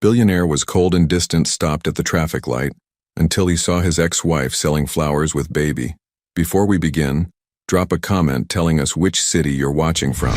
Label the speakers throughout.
Speaker 1: Billionaire was cold and distant, stopped at the traffic light, until he saw his ex-wife selling flowers with baby. Before we begin, drop a comment telling us which city you're watching from.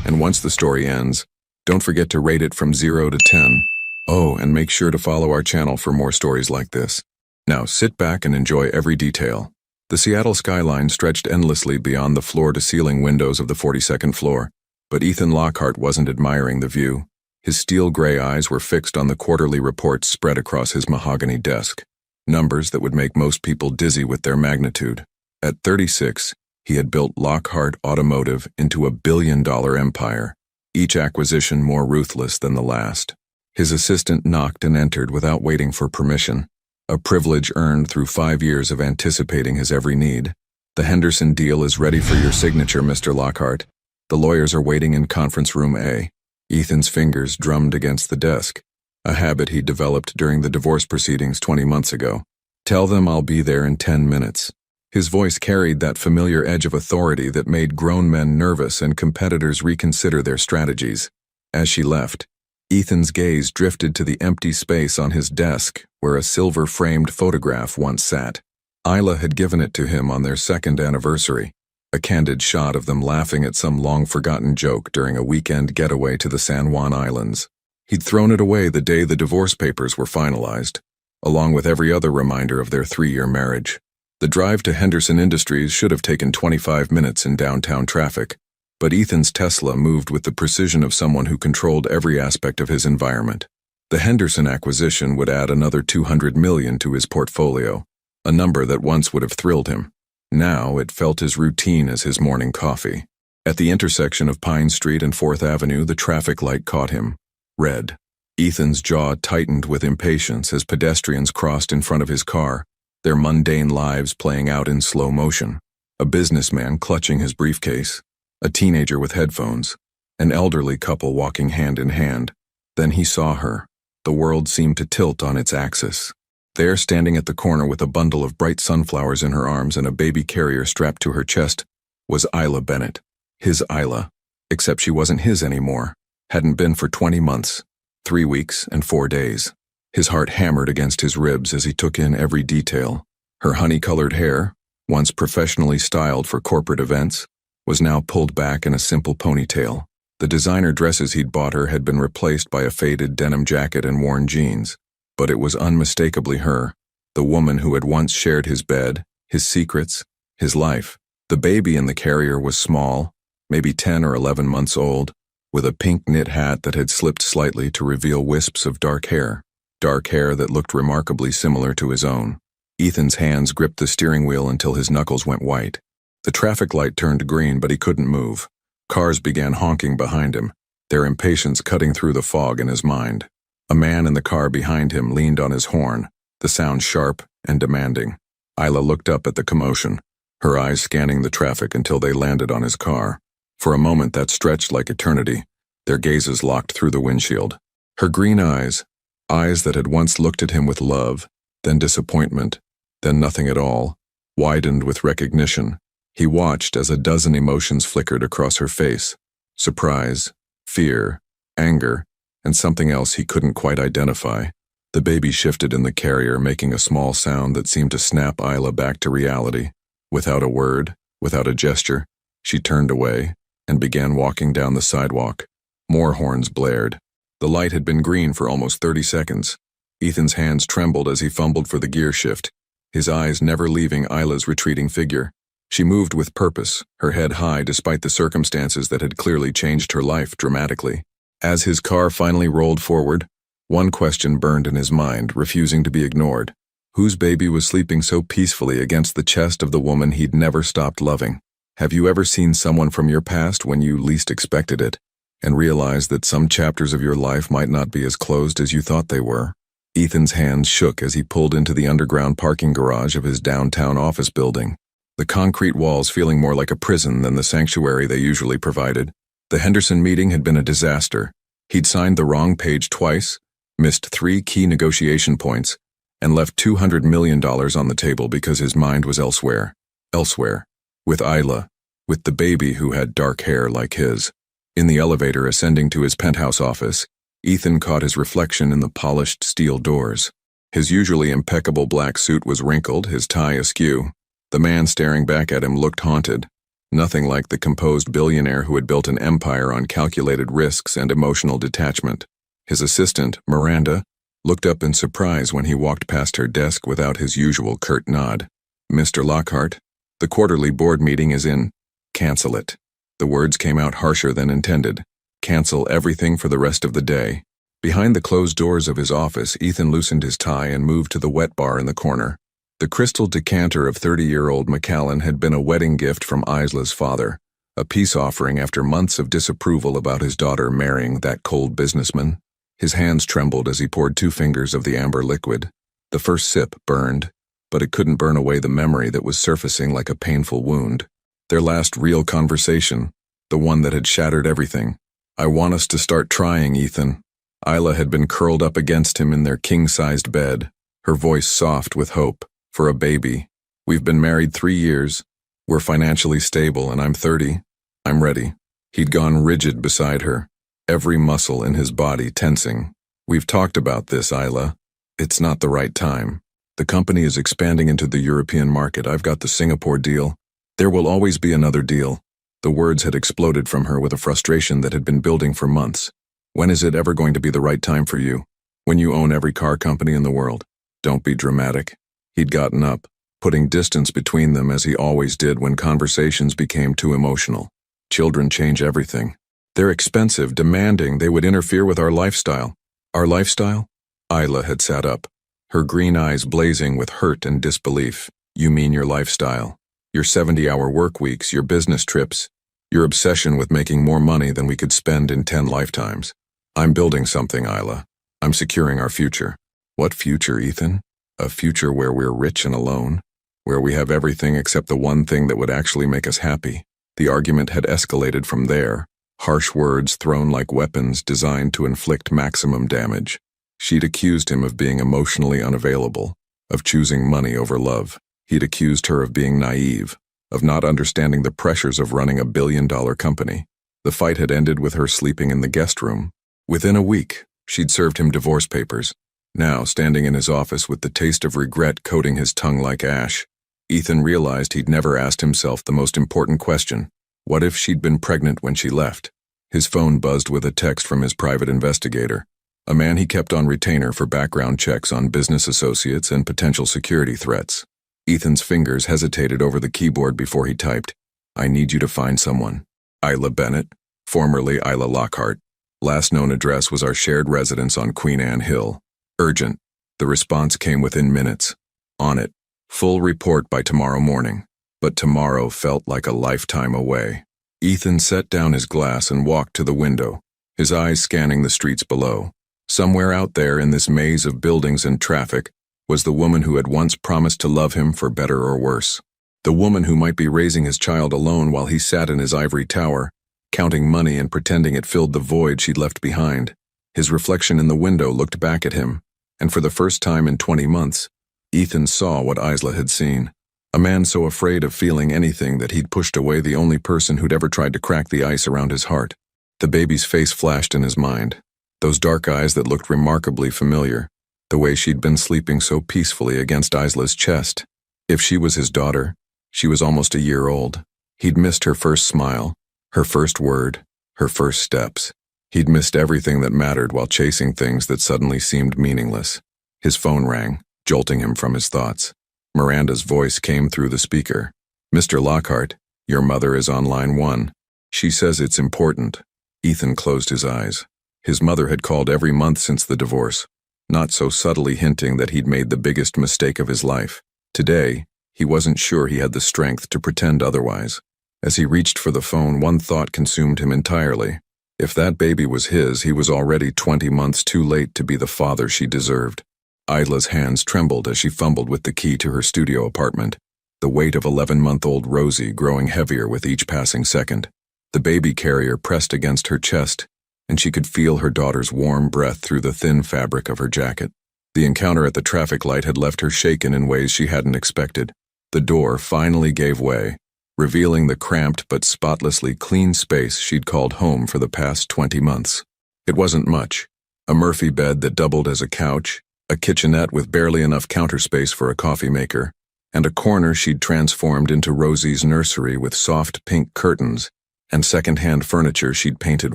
Speaker 1: And once the story ends, don't forget to rate it from 0 to 10. Oh, and make sure to follow our channel for more stories like this. Now sit back and enjoy every detail. The Seattle skyline stretched endlessly beyond the floor-to-ceiling windows of the 42nd floor, but Ethan Lockhart wasn't admiring the view. His steel-gray eyes were fixed on the quarterly reports spread across his mahogany desk, numbers that would make most people dizzy with their magnitude. At 36, he had built Lockhart Automotive into a billion-dollar empire, each acquisition more ruthless than the last. His assistant knocked and entered without waiting for permission, a privilege earned through 5 years of anticipating his every need. The Henderson deal is ready for your signature, Mr. Lockhart. The lawyers are waiting in conference room A. Ethan's fingers drummed against the desk, a habit he developed during the divorce proceedings 20 months ago. Tell them I'll be there in 10 minutes. His voice carried that familiar edge of authority that made grown men nervous and competitors reconsider their strategies. As she left, Ethan's gaze drifted to the empty space on his desk where a silver-framed photograph once sat. Isla had given it to him on their 2nd anniversary, a candid shot of them laughing at some long-forgotten joke during a weekend getaway to the San Juan Islands. He'd thrown it away the day the divorce papers were finalized, along with every other reminder of their 3-year marriage. The drive to Henderson Industries should have taken 25 minutes in downtown traffic, but Ethan's Tesla moved with the precision of someone who controlled every aspect of his environment. The Henderson acquisition would add another $200 million to his portfolio, a number that once would have thrilled him. Now it felt as routine as his morning coffee. At the intersection of Pine Street and 4th Avenue, the traffic light caught him. Red. Ethan's jaw tightened with impatience as pedestrians crossed in front of his car, their mundane lives playing out in slow motion. A businessman clutching his briefcase, a teenager with headphones, an elderly couple walking hand in hand. Then he saw her. The world seemed to tilt on its axis. There, standing at the corner with a bundle of bright sunflowers in her arms and a baby carrier strapped to her chest, was Isla Bennett. His Isla. Except she wasn't his anymore. Hadn't been for 20 months, 3 weeks and 4 days. His heart hammered against his ribs as he took in every detail. Her honey-colored hair, once professionally styled for corporate events, was now pulled back in a simple ponytail. The designer dresses he'd bought her had been replaced by a faded denim jacket and worn jeans. But it was unmistakably her, the woman who had once shared his bed, his secrets, his life. The baby in the carrier was small, maybe 10 or 11 months old, with a pink knit hat that had slipped slightly to reveal wisps of dark hair that looked remarkably similar to his own. Ethan's hands gripped the steering wheel until his knuckles went white. The traffic light turned green, but he couldn't move. Cars began honking behind him, their impatience cutting through the fog in his mind. A man in the car behind him leaned on his horn, the sound sharp and demanding. Isla looked up at the commotion, her eyes scanning the traffic until they landed on his car. For a moment that stretched like eternity, their gazes locked through the windshield. Her green eyes that had once looked at him with love, then disappointment, then nothing at all, widened with recognition. He watched as a dozen emotions flickered across her face: surprise, fear, anger, and something else he couldn't quite identify. The baby shifted in the carrier, making a small sound that seemed to snap Isla back to reality. Without a word, without a gesture, she turned away and began walking down the sidewalk. More horns blared. The light had been green for almost 30 seconds. Ethan's hands trembled as he fumbled for the gear shift, his eyes never leaving Isla's retreating figure. She moved with purpose, her head high despite the circumstances that had clearly changed her life dramatically. As his car finally rolled forward, one question burned in his mind, refusing to be ignored. Whose baby was sleeping so peacefully against the chest of the woman he'd never stopped loving? Have you ever seen someone from your past when you least expected it, and realized that some chapters of your life might not be as closed as you thought they were? Ethan's hands shook as he pulled into the underground parking garage of his downtown office building, the concrete walls feeling more like a prison than the sanctuary they usually provided. The Henderson meeting had been a disaster. He'd signed the wrong page twice, missed 3 key negotiation points, and left $200 million on the table because his mind was elsewhere. Elsewhere. With Isla. With the baby who had dark hair like his. In the elevator ascending to his penthouse office, Ethan caught his reflection in the polished steel doors. His usually impeccable black suit was wrinkled, his tie askew. The man staring back at him looked haunted. Nothing like the composed billionaire who had built an empire on calculated risks and emotional detachment. His assistant, Miranda, looked up in surprise when he walked past her desk without his usual curt nod. "Mr. Lockhart, the quarterly board meeting is in. Cancel it." The words came out harsher than intended. Cancel everything for the rest of the day. Behind the closed doors of his office, Ethan loosened his tie and moved to the wet bar in the corner. The crystal decanter of 30-year-old Macallan had been a wedding gift from Isla's father, a peace offering after months of disapproval about his daughter marrying that cold businessman. His hands trembled as he poured 2 fingers of the amber liquid. The first sip burned, but it couldn't burn away the memory that was surfacing like a painful wound. Their last real conversation, the one that had shattered everything. "I want us to start trying, Ethan." Isla had been curled up against him in their king-sized bed, her voice soft with hope. "For a baby. We've been married 3 years. We're financially stable and I'm 30. I'm ready." He'd gone rigid beside her, every muscle in his body tensing. "We've talked about this, Isla. It's not the right time. The company is expanding into the European market. I've got the Singapore deal. There will always be another deal." The words had exploded from her with a frustration that had been building for months. "When is it ever going to be the right time for you? When you own every car company in the world? Don't be dramatic." He'd gotten up, putting distance between them as he always did when conversations became too emotional. "Children change everything. They're expensive, demanding, they would interfere with our lifestyle." "Our lifestyle?" Isla had sat up, her green eyes blazing with hurt and disbelief. "You mean your lifestyle? Your 70-hour work weeks, your business trips, your obsession with making more money than we could spend in 10 lifetimes. I'm building something, Isla. I'm securing our future." "What future, Ethan? A future where we're rich and alone? Where we have everything except the one thing that would actually make us happy?" The argument had escalated from there, harsh words thrown like weapons designed to inflict maximum damage. She'd accused him of being emotionally unavailable, of choosing money over love. He'd accused her of being naive, of not understanding the pressures of running a billion-dollar company. The fight had ended with her sleeping in the guest room. Within a week, she'd served him divorce papers. Now, standing in his office with the taste of regret coating his tongue like ash, Ethan realized he'd never asked himself the most important question. What if she'd been pregnant when she left? His phone buzzed with a text from his private investigator, a man he kept on retainer for background checks on business associates and potential security threats. Ethan's fingers hesitated over the keyboard before he typed, "I need you to find someone. Isla Bennett, formerly Isla Lockhart. Last known address was our shared residence on Queen Anne Hill. Urgent." The response came within minutes. On it, "Full report by tomorrow morning." But tomorrow felt like a lifetime away. Ethan set down his glass and walked to the window, his eyes scanning the streets below. Somewhere out there in this maze of buildings and traffic was the woman who had once promised to love him for better or worse. The woman who might be raising his child alone while he sat in his ivory tower, counting money and pretending it filled the void she'd left behind. His reflection in the window looked back at him, and for the first time in 20 months, Ethan saw what Isla had seen. A man so afraid of feeling anything that he'd pushed away the only person who'd ever tried to crack the ice around his heart. The baby's face flashed in his mind. Those dark eyes that looked remarkably familiar, the way she'd been sleeping so peacefully against Isla's chest. If she was his daughter, she was almost a year old. He'd missed her first smile, her first word, her first steps. He'd missed everything that mattered while chasing things that suddenly seemed meaningless. His phone rang, jolting him from his thoughts. Miranda's voice came through the speaker. "Mr. Lockhart, your mother is on line 1. She says it's important." Ethan closed his eyes. His mother had called every month since the divorce, not so subtly hinting that he'd made the biggest mistake of his life. Today, he wasn't sure he had the strength to pretend otherwise. As he reached for the phone, one thought consumed him entirely. If that baby was his, he was already 20 months too late to be the father she deserved. Isla's hands trembled as she fumbled with the key to her studio apartment, the weight of 11-month-old Rosie growing heavier with each passing second. The baby carrier pressed against her chest, and she could feel her daughter's warm breath through the thin fabric of her jacket. The encounter at the traffic light had left her shaken in ways she hadn't expected. The door finally gave way, revealing the cramped but spotlessly clean space she'd called home for the past 20 months. It wasn't much. A Murphy bed that doubled as a couch, a kitchenette with barely enough counter space for a coffee maker, and a corner she'd transformed into Rosie's nursery with soft pink curtains and second-hand furniture she'd painted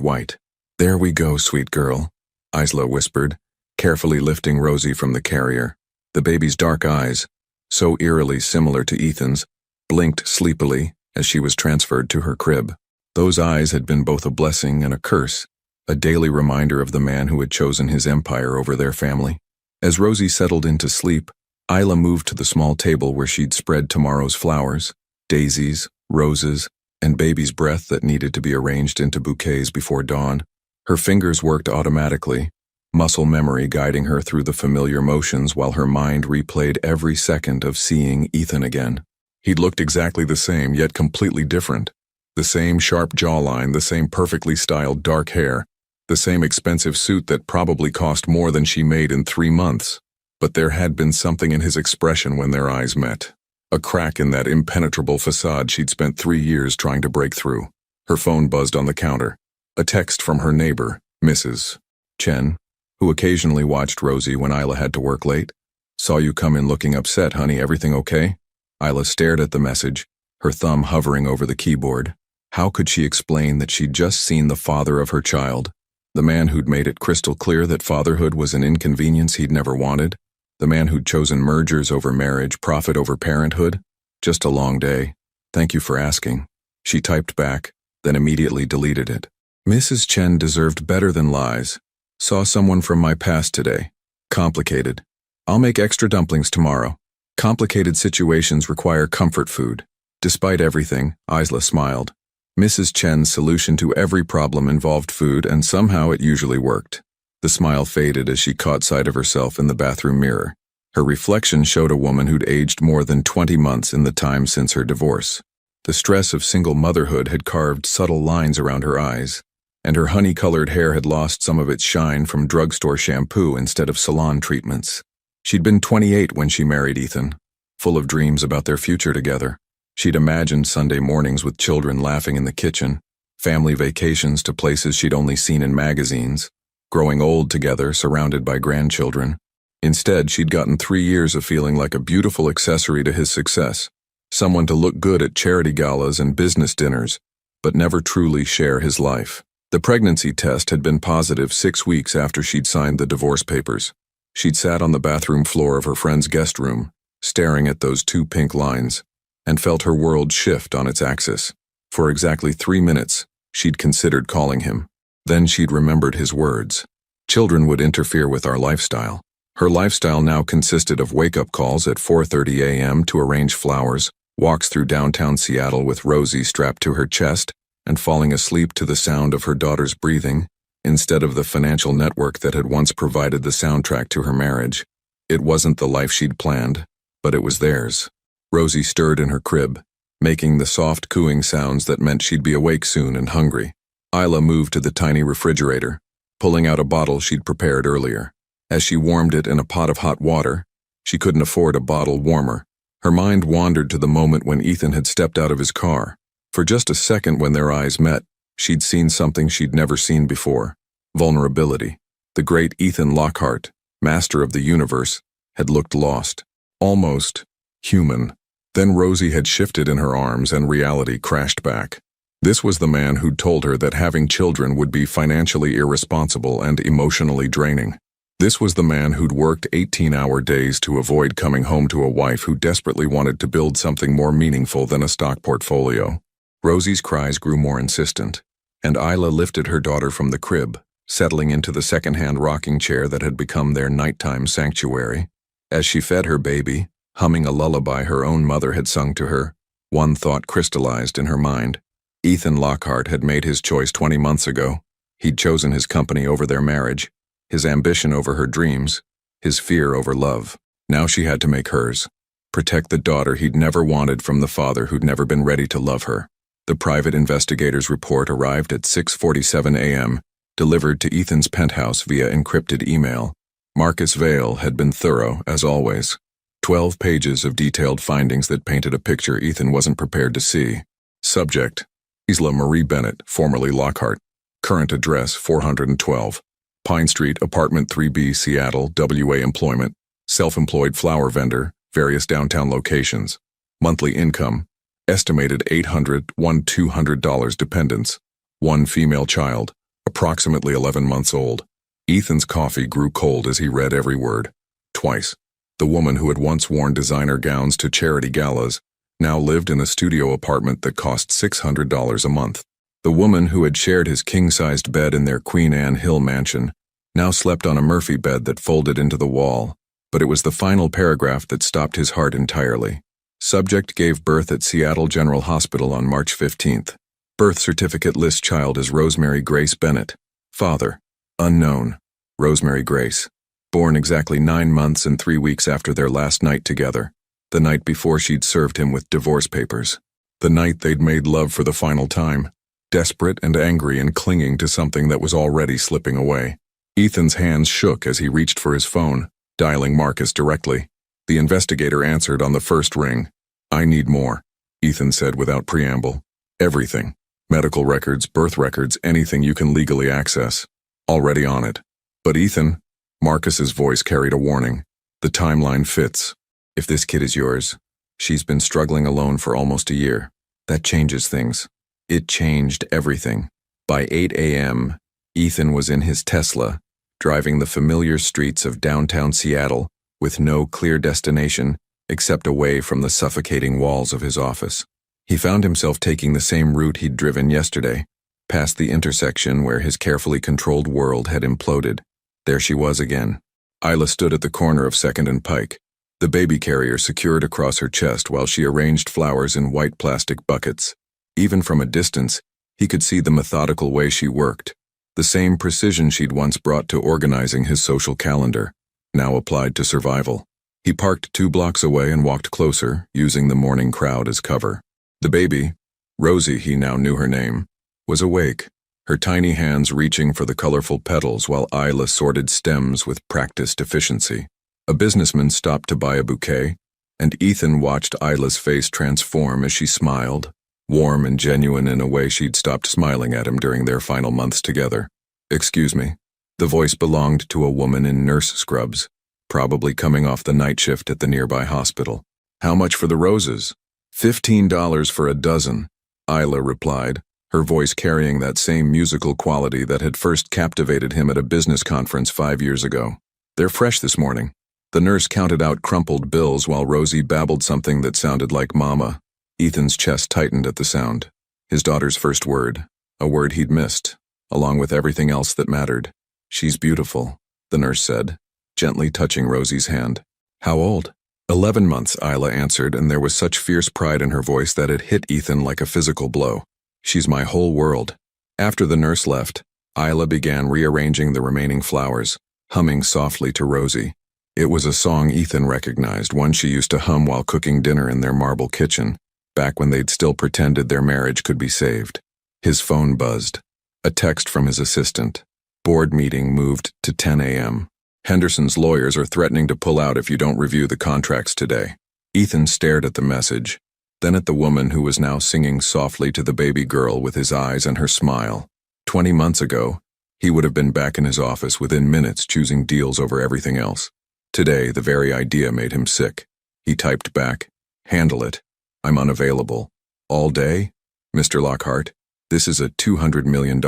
Speaker 1: white. "There we go, sweet girl," Isla whispered, carefully lifting Rosie from the carrier. The baby's dark eyes, so eerily similar to Ethan's, blinked sleepily as she was transferred to her crib. Those eyes had been both a blessing and a curse, a daily reminder of the man who had chosen his empire over their family. As Rosie settled into sleep, Isla moved to the small table where she'd spread tomorrow's flowers, daisies, roses, and baby's breath that needed to be arranged into bouquets before dawn. Her fingers worked automatically, muscle memory guiding her through the familiar motions while her mind replayed every second of seeing Ethan again. He'd looked exactly the same, yet completely different. The same sharp jawline, the same perfectly styled dark hair, the same expensive suit that probably cost more than she made in 3 months. But there had been something in his expression when their eyes met. A crack in that impenetrable facade she'd spent 3 years trying to break through. Her phone buzzed on the counter. A text from her neighbor, Mrs. Chen, who occasionally watched Rosie when Isla had to work late. "Saw you come in looking upset, honey. Everything okay?" Isla stared at the message, her thumb hovering over the keyboard. How could she explain that she'd just seen the father of her child? The man who'd made it crystal clear that fatherhood was an inconvenience he'd never wanted? The man who'd chosen mergers over marriage, profit over parenthood? "Just a long day. Thank you for asking." She typed back, then immediately deleted it. Mrs. Chen deserved better than lies. "Saw someone from my past today. Complicated. I'll make extra dumplings tomorrow. Complicated situations require comfort food." Despite everything, Isla smiled. Mrs. Chen's solution to every problem involved food, and somehow it usually worked. The smile faded as she caught sight of herself in the bathroom mirror. Her reflection showed a woman who'd aged more than 20 months in the time since her divorce. The stress of single motherhood had carved subtle lines around her eyes, and her honey-colored hair had lost some of its shine from drugstore shampoo instead of salon treatments. She'd been 28 when she married Ethan, full of dreams about their future together. She'd imagined Sunday mornings with children laughing in the kitchen, family vacations to places she'd only seen in magazines, growing old together surrounded by grandchildren. Instead, she'd gotten 3 years of feeling like a beautiful accessory to his success, someone to look good at charity galas and business dinners, but never truly share his life. The pregnancy test had been positive 6 weeks after she'd signed the divorce papers. She'd sat on the bathroom floor of her friend's guest room, staring at those 2 pink lines, and felt her world shift on its axis. For exactly 3 minutes, she'd considered calling him. Then she'd remembered his words. Children would interfere with our lifestyle. Her lifestyle now consisted of wake-up calls at 4:30 a.m. to arrange flowers, walks through downtown Seattle with Rosie strapped to her chest, and falling asleep to the sound of her daughter's breathing, instead of the financial network that had once provided the soundtrack to her marriage. It wasn't the life she'd planned, but it was theirs. Rosie stirred in her crib, making the soft cooing sounds that meant she'd be awake soon and hungry. Isla moved to the tiny refrigerator, pulling out a bottle she'd prepared earlier. As she warmed it in a pot of hot water, she couldn't afford a bottle warmer. Her mind wandered to the moment when Ethan had stepped out of his car. For just a second when their eyes met, she'd seen something she'd never seen before. Vulnerability. The great Ethan Lockhart, master of the universe, had looked lost. Almost human. Then Rosie had shifted in her arms and reality crashed back. This was the man who'd told her that having children would be financially irresponsible and emotionally draining. This was the man who'd worked 18-hour days to avoid coming home to a wife who desperately wanted to build something more meaningful than a stock portfolio. Rosie's cries grew more insistent, and Isla lifted her daughter from the crib, settling into the second-hand rocking chair that had become their nighttime sanctuary. As she fed her baby, humming a lullaby her own mother had sung to her, one thought crystallized in her mind. Ethan Lockhart had made his choice 20 months ago. He'd chosen his company over their marriage, his ambition over her dreams, his fear over love. Now she had to make hers. Protect the daughter he'd never wanted from the father who'd never been ready to love her. The private investigator's report arrived at 6:47 a.m., delivered to Ethan's penthouse via encrypted email. Marcus Vale had been thorough, as always. 12 pages of detailed findings that painted a picture Ethan wasn't prepared to see. Subject: Isla Marie Bennett, formerly Lockhart. Current address: 412. Pine Street, Apartment 3B, Seattle, WA employment, self-employed flower vendor, various downtown locations. Monthly income, estimated $200 dependents. One female child, approximately 11 months old. Ethan's coffee grew cold as he read every word. Twice. The woman who had once worn designer gowns to charity galas now lived in a studio apartment that cost $600 a month. The woman who had shared his king-sized bed in their Queen Anne Hill mansion now slept on a Murphy bed that folded into the wall, but it was the final paragraph that stopped his heart entirely. Subject gave birth at Seattle General Hospital on March 15th. Birth certificate lists child as Rosemary Grace Bennett. Father, unknown. Rosemary Grace. Born exactly 9 months and 3 weeks after their last night together. The night before she'd served him with divorce papers. The night they'd made love for the final time. Desperate and angry and clinging to something that was already slipping away. Ethan's hands shook as he reached for his phone, dialing Marcus directly. The investigator answered on the first ring. I need more, Ethan said without preamble. Everything. Medical records, birth records, anything you can legally access. Already on it. But Ethan, Marcus's voice carried a warning. The timeline fits. If this kid is yours, she's been struggling alone for almost a year. That changes things. It changed everything. By 8 a.m., Ethan was in his Tesla, driving the familiar streets of downtown Seattle with no clear destination except away from the suffocating walls of his office. He found himself taking the same route he'd driven yesterday, past the intersection where his carefully controlled world had imploded. There she was again. Isla stood at the corner of 2nd and Pike, the baby carrier secured across her chest while she arranged flowers in white plastic buckets. Even from a distance, he could see the methodical way she worked. The same precision she'd once brought to organizing his social calendar, now applied to survival. He parked 2 blocks away and walked closer, using the morning crowd as cover. The baby, Rosie, he now knew her name, was awake, her tiny hands reaching for the colorful petals while Isla sorted stems with practiced efficiency. A businessman stopped to buy a bouquet, and Ethan watched Isla's face transform as she smiled, warm and genuine in a way she'd stopped smiling at him during their final months together. Excuse me. The voice belonged to a woman in nurse scrubs, probably coming off the night shift at the nearby hospital. How much for the roses? $15 for a dozen, Isla replied, her voice carrying that same musical quality that had first captivated him at a business conference 5 years ago. They're fresh this morning. The nurse counted out crumpled bills while Rosie babbled something that sounded like mama. Ethan's chest tightened at the sound. His daughter's first word, a word he'd missed, along with everything else that mattered. She's beautiful, the nurse said, gently touching Rosie's hand. How old? 11 months, Isla answered, and there was such fierce pride in her voice that it hit Ethan like a physical blow. She's my whole world. After the nurse left, Isla began rearranging the remaining flowers, humming softly to Rosie. It was a song Ethan recognized, one she used to hum while cooking dinner in their marble kitchen, back when they'd still pretended their marriage could be saved. His phone buzzed. A text from his assistant. Board meeting moved to 10 a.m. Henderson's lawyers are threatening to pull out if you don't review the contracts today. Ethan stared at the message, then at the woman who was now singing softly to the baby girl with his eyes and her smile. 20 months ago, he would have been back in his office within minutes choosing deals over everything else. Today, the very idea made him sick. He typed back, "Handle it. I'm unavailable. All day? Mr. Lockhart, this is a $200 million.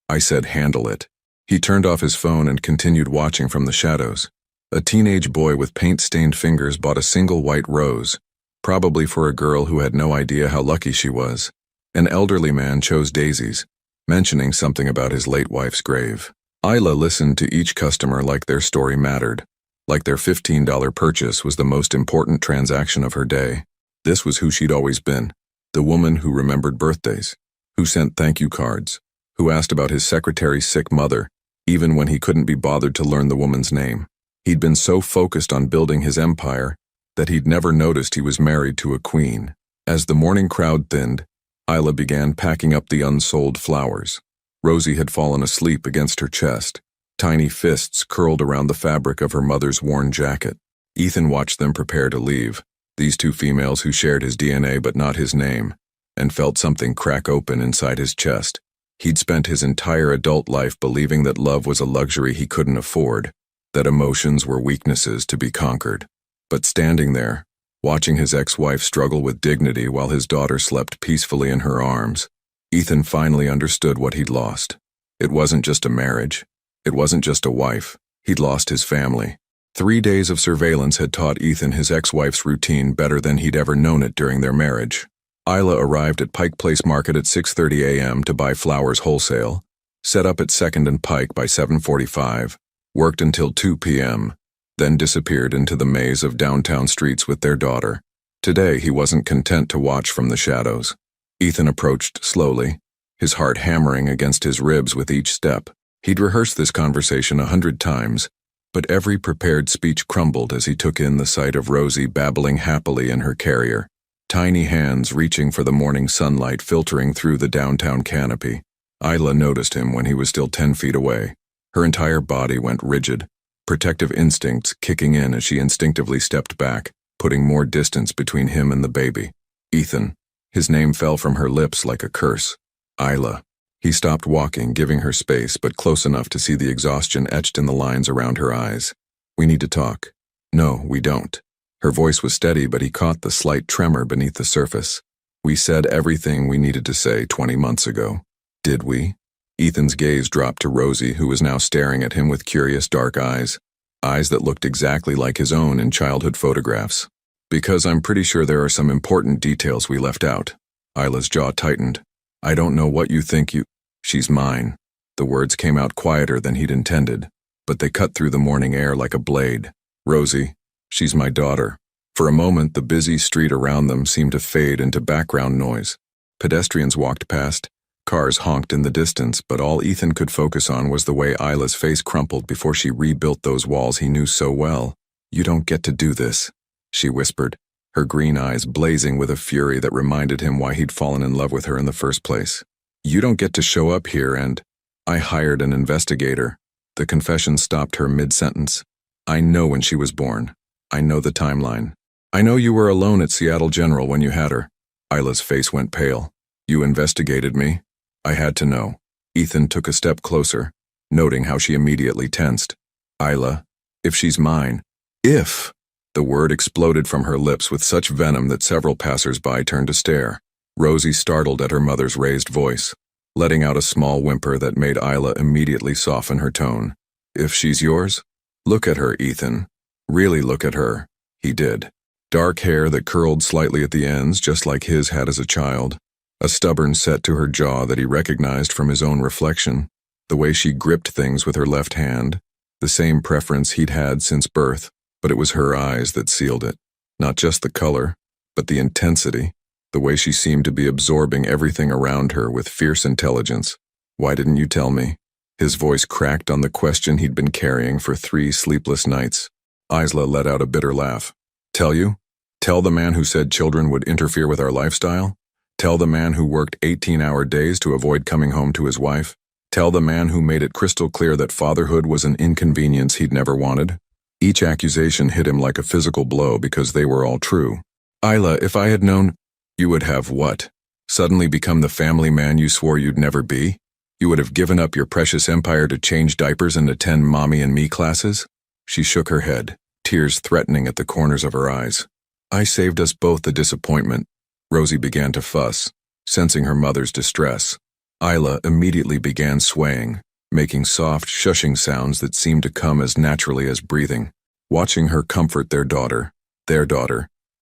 Speaker 1: I said handle it." He turned off his phone and continued watching from the shadows. A teenage boy with paint-stained fingers bought a single white rose, probably for a girl who had no idea how lucky she was. An elderly man chose daisies, mentioning something about his late wife's grave. Isla listened to each customer like their story mattered, like their $15 purchase was the most important transaction of her day. This was who she'd always been, the woman who remembered birthdays, who sent thank you cards, who asked about his secretary's sick mother, even when he couldn't be bothered to learn the woman's name. He'd been so focused on building his empire that he'd never noticed he was married to a queen. As the morning crowd thinned, Isla began packing up the unsold flowers. Rosie had fallen asleep against her chest, tiny fists curled around the fabric of her mother's worn jacket. Ethan watched them prepare to leave, these two females who shared his DNA but not his name, and felt something crack open inside his chest. He'd spent his entire adult life believing that love was a luxury he couldn't afford, that emotions were weaknesses to be conquered. But standing there, watching his ex-wife struggle with dignity while his daughter slept peacefully in her arms, Ethan finally understood what he'd lost. It wasn't just a marriage. It wasn't just a wife. He'd lost his family. 3 days of surveillance had taught Ethan his ex-wife's routine better than he'd ever known it during their marriage. Isla arrived at Pike Place Market at 6:30 a.m. to buy flowers wholesale, set up at 2nd and Pike by 7:45, worked until 2 p.m., then disappeared into the maze of downtown streets with their daughter. Today, he wasn't content to watch from the shadows. Ethan approached slowly, his heart hammering against his ribs with each step. He'd rehearsed this conversation 100 times, but every prepared speech crumbled as he took in the sight of Rosie babbling happily in her carrier, tiny hands reaching for the morning sunlight filtering through the downtown canopy. Isla noticed him when he was still 10 feet away. Her entire body went rigid, protective instincts kicking in as she instinctively stepped back, putting more distance between him and the baby. Ethan. His name fell from her lips like a curse. Isla. He stopped walking, giving her space, but close enough to see the exhaustion etched in the lines around her eyes. We need to talk. No, we don't. Her voice was steady, but he caught the slight tremor beneath the surface. We said everything we needed to say 20 months ago. Did we? Ethan's gaze dropped to Rosie, who was now staring at him with curious dark eyes that looked exactly like his own in childhood photographs. Because I'm pretty sure there are some important details we left out. Isla's jaw tightened. I don't know what you think you... She's mine. The words came out quieter than he'd intended, but they cut through the morning air like a blade. Rosie, she's my daughter. For a moment, the busy street around them seemed to fade into background noise. Pedestrians walked past, cars honked in the distance, but all Ethan could focus on was the way Isla's face crumpled before she rebuilt those walls he knew so well. You don't get to do this, she whispered, her green eyes blazing with a fury that reminded him why he'd fallen in love with her in the first place. You don't get to show up here and... I hired an investigator. The confession stopped her mid-sentence. I know when she was born. I know the timeline. I know you were alone at Seattle General when you had her. Isla's face went pale. You investigated me? I had to know. Ethan took a step closer, noting how she immediately tensed. Isla, if she's mine... If... The word exploded from her lips with such venom that several passers-by turned to stare. Rosie startled at her mother's raised voice, letting out a small whimper that made Isla immediately soften her tone. If she's yours? Look at her, Ethan. Really look at her. He did. Dark hair that curled slightly at the ends, just like his had as a child. A stubborn set to her jaw that he recognized from his own reflection. The way she gripped things with her left hand. The same preference he'd had since birth. But it was her eyes that sealed it. Not just the color, but the intensity, the way she seemed to be absorbing everything around her with fierce intelligence. Why didn't you tell me? His voice cracked on the question he'd been carrying for 3 sleepless nights. Isla let out a bitter laugh. Tell you? Tell the man who said children would interfere with our lifestyle? Tell the man who worked 18-hour days to avoid coming home to his wife? Tell the man who made it crystal clear that fatherhood was an inconvenience he'd never wanted? Each accusation hit him like a physical blow because they were all true. Isla, if I had known, you would have what? Suddenly become the family man you swore you'd never be? You would have given up your precious empire to change diapers and attend mommy and me classes? She shook her head, tears threatening at the corners of her eyes. I saved us both the disappointment. Rosie began to fuss, sensing her mother's distress. Isla immediately began swaying, making soft, shushing sounds that seemed to come as naturally as breathing. Watching her comfort their daughter,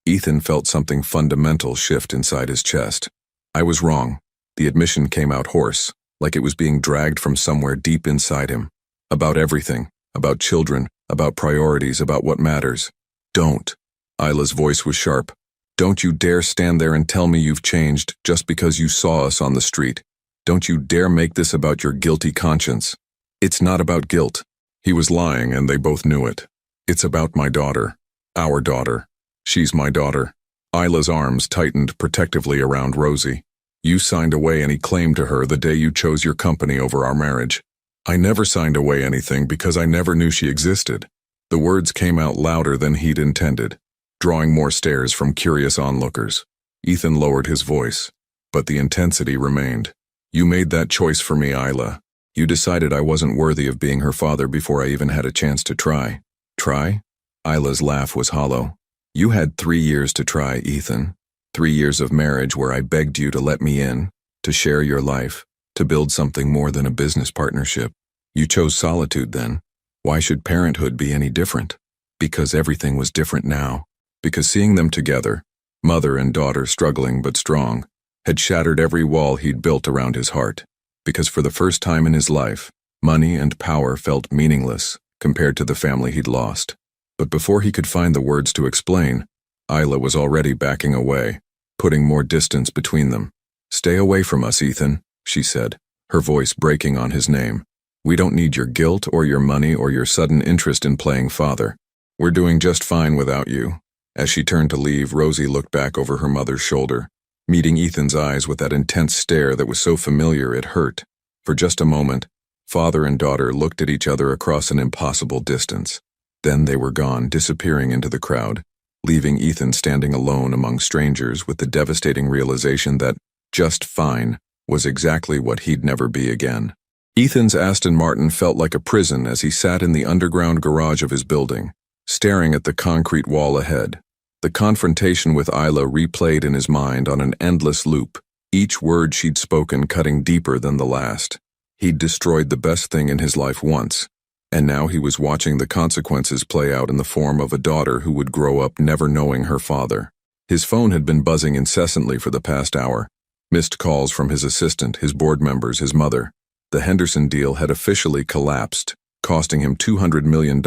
Speaker 1: Ethan felt something fundamental shift inside his chest. I was wrong. The admission came out hoarse, like it was being dragged from somewhere deep inside him. About everything, about children, about priorities, about what matters. Don't. Isla's voice was sharp. Don't you dare stand there and tell me you've changed just because you saw us on the street. Don't you dare make this about your guilty conscience. It's not about guilt. He was lying and they both knew it. It's about my daughter. Our daughter. She's my daughter. Isla's arms tightened protectively around Rosie. You signed away any claim to her the day you chose your company over our marriage. I never signed away anything because I never knew she existed. The words came out louder than he'd intended, drawing more stares from curious onlookers. Ethan lowered his voice, but the intensity remained. You made that choice for me, Isla. You decided I wasn't worthy of being her father before I even had a chance to try. Try? Isla's laugh was hollow. You had 3 years to try, Ethan. 3 years of marriage where I begged you to let me in, to share your life, to build something more than a business partnership. You chose solitude then. Why should parenthood be any different? Because everything was different now. Because seeing them together, mother and daughter struggling but strong, had shattered every wall he'd built around his heart. Because for the first time in his life, money and power felt meaningless compared to the family he'd lost. But before he could find the words to explain, Isla was already backing away, putting more distance between them. Stay away from us, Ethan, she said, her voice breaking on his name. We don't need your guilt or your money or your sudden interest in playing father. We're doing just fine without you. As she turned to leave, Rosie looked back over her mother's shoulder, meeting Ethan's eyes with that intense stare that was so familiar it hurt. For just a moment, father and daughter looked at each other across an impossible distance. Then they were gone, disappearing into the crowd, leaving Ethan standing alone among strangers with the devastating realization that just fine was exactly what he'd never be again. Ethan's Aston Martin felt like a prison as he sat in the underground garage of his building, staring at the concrete wall ahead. The confrontation with Isla replayed in his mind on an endless loop, each word she'd spoken cutting deeper than the last. He'd destroyed the best thing in his life once, and now he was watching the consequences play out in the form of a daughter who would grow up never knowing her father. His phone had been buzzing incessantly for the past hour. Missed calls from his assistant, his board members, his mother. The Henderson deal had officially collapsed, costing him $200 million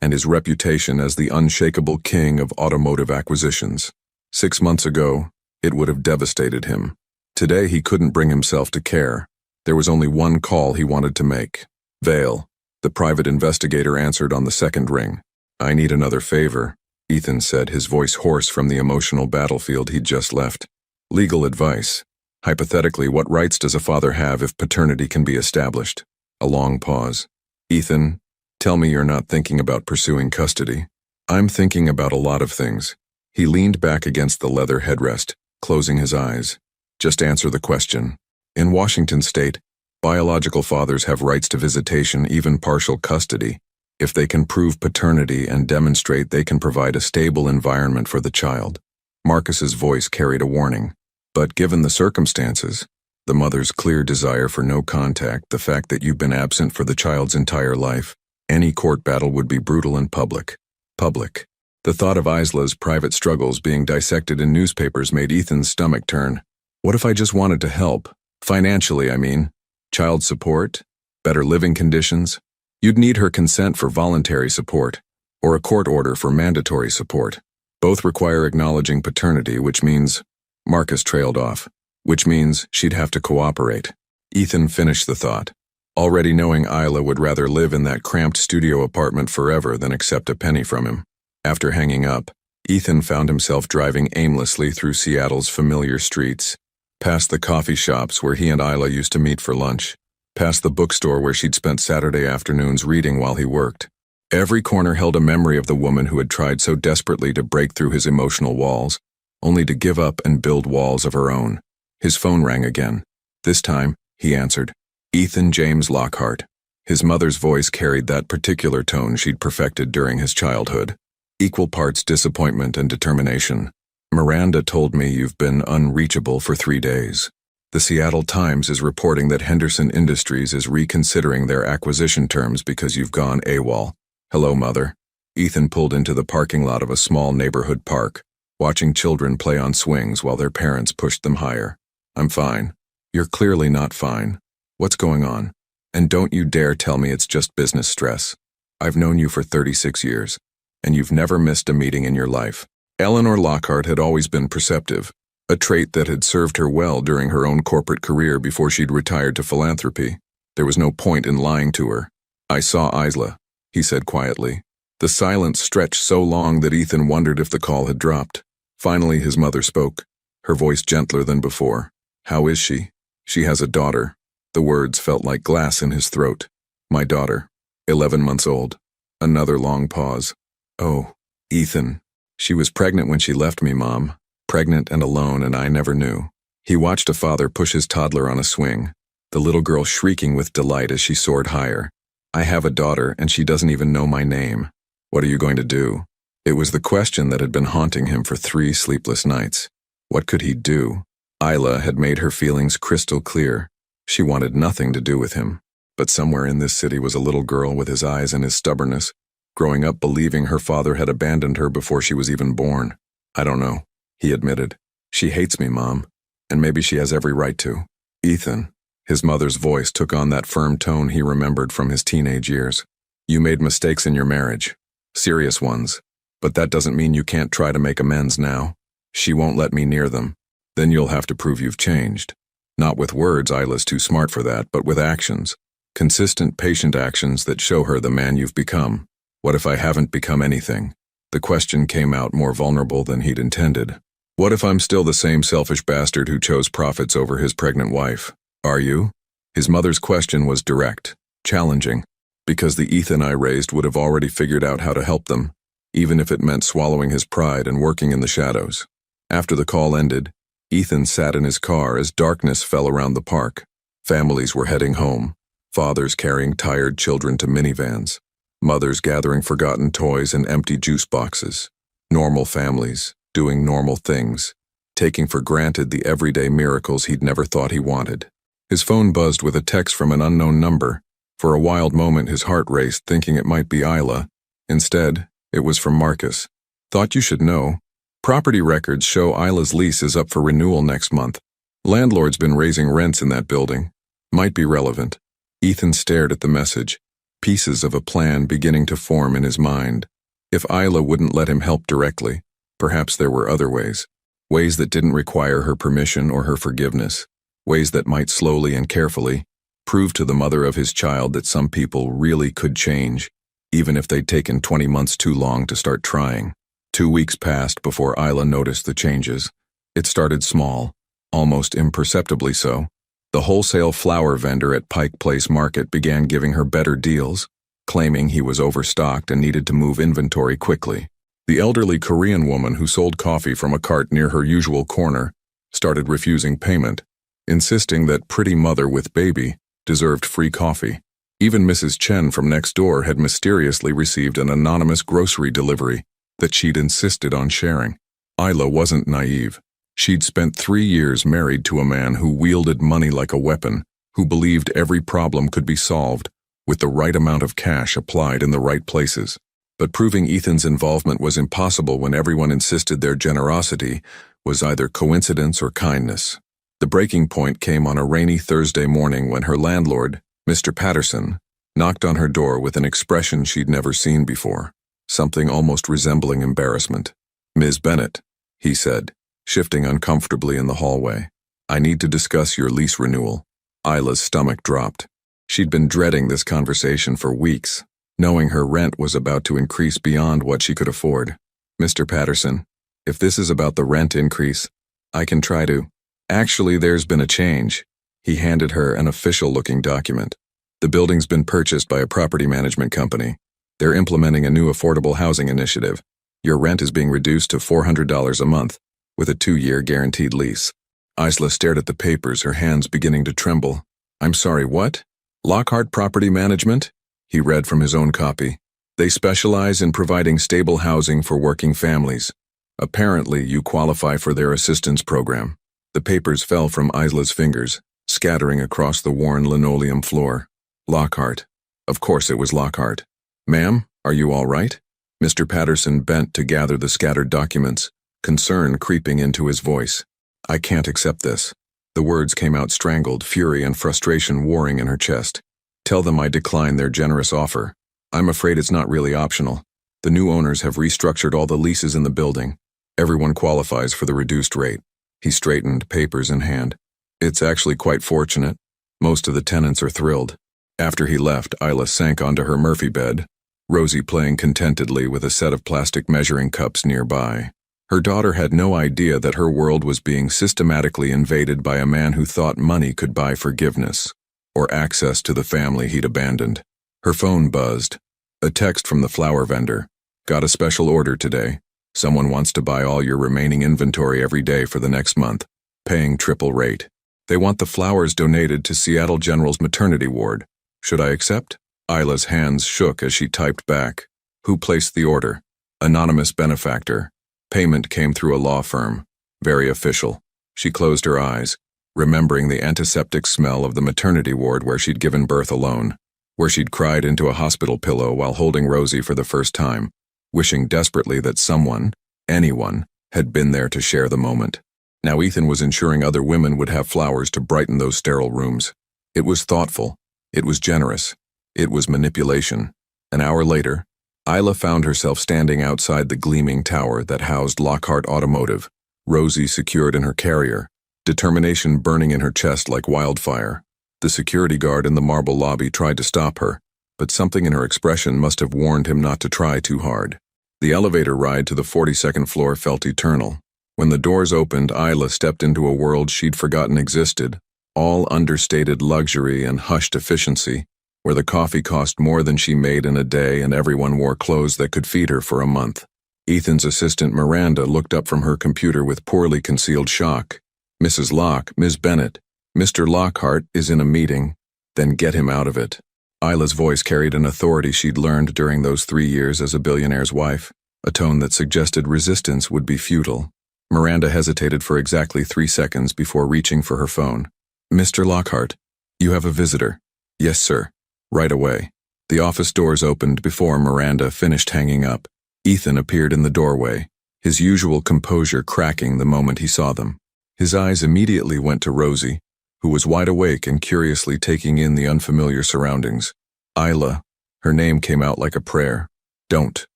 Speaker 1: and his reputation as the unshakable king of automotive acquisitions. 6 months ago, it would have devastated him. Today he couldn't bring himself to care. There was only one call he wanted to make. Vale, the private investigator, answered on the second ring. I need another favor, Ethan said, his voice hoarse from the emotional battlefield he'd just left. Legal advice. Hypothetically, what rights does a father have if paternity can be established? A long pause. Ethan, tell me you're not thinking about pursuing custody. I'm thinking about a lot of things. He leaned back against the leather headrest, closing his eyes. Just answer the question. In Washington state, biological fathers have rights to visitation, even partial custody, if they can prove paternity and demonstrate they can provide a stable environment for the child. Marcus's voice carried a warning. But given the circumstances, the mother's clear desire for no contact, the fact that you've been absent for the child's entire life, any court battle would be brutal and public. Public. The thought of Isla's private struggles being dissected in newspapers made Ethan's stomach turn. What if I just wanted to help? Financially, I mean. Child support? Better living conditions? You'd need her consent for voluntary support, or a court order for mandatory support. Both require acknowledging paternity, which means... Marcus trailed off. Which means she'd have to cooperate. Ethan finished the thought, already knowing Isla would rather live in that cramped studio apartment forever than accept a penny from him. After hanging up, Ethan found himself driving aimlessly through Seattle's familiar streets, past the coffee shops where he and Isla used to meet for lunch, past the bookstore where she'd spent Saturday afternoons reading while he worked. Every corner held a memory of the woman who had tried so desperately to break through his emotional walls, only to give up and build walls of her own. His phone rang again. This time, he answered. Ethan James Lockhart. His mother's voice carried that particular tone she'd perfected during his childhood. Equal parts disappointment and determination. Miranda told me you've been unreachable for 3 days. The Seattle Times is reporting that Henderson Industries is reconsidering their acquisition terms because you've gone AWOL. Hello, Mother. Ethan pulled into the parking lot of a small neighborhood park, watching children play on swings while their parents pushed them higher. I'm fine. You're clearly not fine. What's going on? And don't you dare tell me it's just business stress. I've known you for 36 years, and you've never missed a meeting in your life. Eleanor Lockhart had always been perceptive, a trait that had served her well during her own corporate career before she'd retired to philanthropy. There was no point in lying to her. I saw Isla, he said quietly. The silence stretched so long that Ethan wondered if the call had dropped. Finally, his mother spoke, her voice gentler than before. How is she? She has a daughter. The words felt like glass in his throat. My daughter, 11 months old. Another long pause. Oh, Ethan. She was pregnant when she left me, Mom. Pregnant and alone, and I never knew. He watched a father push his toddler on a swing, the little girl shrieking with delight as she soared higher. I have a daughter, and she doesn't even know my name. What are you going to do? It was the question that had been haunting him for 3 sleepless nights. What could he do? Isla had made her feelings crystal clear. She wanted nothing to do with him. But somewhere in this city was a little girl with his eyes and his stubbornness, growing up believing her father had abandoned her before she was even born. I don't know, he admitted. She hates me, Mom, and maybe she has every right to. Ethan. His mother's voice took on that firm tone he remembered from his teenage years. You made mistakes in your marriage. Serious ones. But that doesn't mean you can't try to make amends now. She won't let me near them. Then you'll have to prove you've changed. Not with words, Isla's too smart for that, but with actions. Consistent, patient actions that show her the man you've become. What if I haven't become anything? The question came out more vulnerable than he'd intended. What if I'm still the same selfish bastard who chose profits over his pregnant wife? Are you? His mother's question was direct, challenging, because the Ethan I raised would have already figured out how to help them, even if it meant swallowing his pride and working in the shadows. After the call ended, Ethan sat in his car as darkness fell around the park. Families were heading home, fathers carrying tired children to minivans, mothers gathering forgotten toys and empty juice boxes. Normal families, doing normal things, taking for granted the everyday miracles he'd never thought he wanted. His phone buzzed with a text from an unknown number. For a wild moment his heart raced, thinking it might be Isla. Instead, it was from Marcus. Thought you should know. Property records show Isla's lease is up for renewal next month. Landlord's been raising rents in that building. Might be relevant. Ethan stared at the message, pieces of a plan beginning to form in his mind. If Isla wouldn't let him help directly, perhaps there were other ways. Ways that didn't require her permission or her forgiveness. Ways that might slowly and carefully prove to the mother of his child that some people really could change, even if they'd taken 20 months too long to start trying. 2 weeks passed before Isla noticed the changes. It started small, almost imperceptibly so. The wholesale flower vendor at Pike Place Market began giving her better deals, claiming he was overstocked and needed to move inventory quickly. The elderly Korean woman who sold coffee from a cart near her usual corner started refusing payment, insisting that pretty mother with baby deserved free coffee. Even Mrs. Chen from next door had mysteriously received an anonymous grocery delivery that she'd insisted on sharing. Isla wasn't naive. She'd spent 3 years married to a man who wielded money like a weapon, who believed every problem could be solved with the right amount of cash applied in the right places. But proving Ethan's involvement was impossible when everyone insisted their generosity was either coincidence or kindness. The breaking point came on a rainy Thursday morning when her landlord, Mr. Patterson, knocked on her door with an expression she'd never seen before, something almost resembling embarrassment. "Ms. Bennett," he said, shifting uncomfortably in the hallway. "I need to discuss your lease renewal." Isla's stomach dropped. She'd been dreading this conversation for weeks, knowing her rent was about to increase beyond what she could afford. "Mr. Patterson, if this is about the rent increase, I can try to." "Actually, there's been a change." He handed her an official-looking document. "The building's been purchased by a property management company. They're implementing a new affordable housing initiative. Your rent is being reduced to $400 a month, with a 2-year guaranteed lease." Isla stared at the papers, her hands beginning to tremble. "I'm sorry, what? Lockhart Property Management?" He read from his own copy. "They specialize in providing stable housing for working families. Apparently, you qualify for their assistance program." The papers fell from Isla's fingers, scattering across the worn linoleum floor. Lockhart. Of course it was Lockhart. "Ma'am, are you all right?" Mr. Patterson bent to gather the scattered documents, concern creeping into his voice. "I can't accept this." The words came out strangled, fury and frustration warring in her chest. "Tell them I decline their generous offer. I'm afraid it's not really optional. The new owners have restructured all the leases in the building. Everyone qualifies for the reduced rate." He straightened, papers in hand. "It's actually quite fortunate. Most of the tenants are thrilled." After he left, Isla sank onto her Murphy bed, Rosie playing contentedly with a set of plastic measuring cups nearby. Her daughter had no idea that her world was being systematically invaded by a man who thought money could buy forgiveness, or access to the family he'd abandoned. Her phone buzzed. A text from the flower vendor. "Got a special order today. Someone wants to buy all your remaining inventory every day for the next month. paying triple rate. They want the flowers donated to Seattle General's maternity ward. Should I accept? Isla's hands shook as she typed back. Who placed the order? Anonymous benefactor. Payment came through a law firm. Very official. She closed her eyes, remembering the antiseptic smell of the maternity ward where she'd given birth alone, where she'd cried into a hospital pillow while holding Rosie for the first time, wishing desperately that someone, anyone, had been there to share the moment. Now Ethan was ensuring other women would have flowers to brighten those sterile rooms. It was thoughtful. It was generous. It was manipulation. An hour later, Isla found herself standing outside the gleaming tower that housed Lockhart Automotive, Rosie secured in her carrier, determination burning in her chest like wildfire. The security guard in the marble lobby tried to stop her, but something in her expression must have warned him not to try too hard. The elevator ride to the 42nd floor felt eternal. When the doors opened, Isla stepped into a world she'd forgotten existed, all understated luxury and hushed efficiency, where the coffee cost more than she made in a day and everyone wore clothes that could feed her for a month. Ethan's assistant Miranda looked up from her computer with poorly concealed shock. Mrs. Locke, Ms. Bennett, Mr. Lockhart is in a meeting, then get him out of it. Isla's voice carried an authority she'd learned during those 3 years as a billionaire's wife, a tone that suggested resistance would be futile. Miranda hesitated for exactly 3 seconds before reaching for her phone. Mr. Lockhart, you have a visitor. Yes, sir. Right away. The office doors opened before Miranda finished hanging up. Ethan appeared in the doorway, his usual composure cracking the moment he saw them. His eyes immediately went to Rosie, who was wide awake and curiously taking in the unfamiliar surroundings. Isla, her name came out like a prayer. Don't.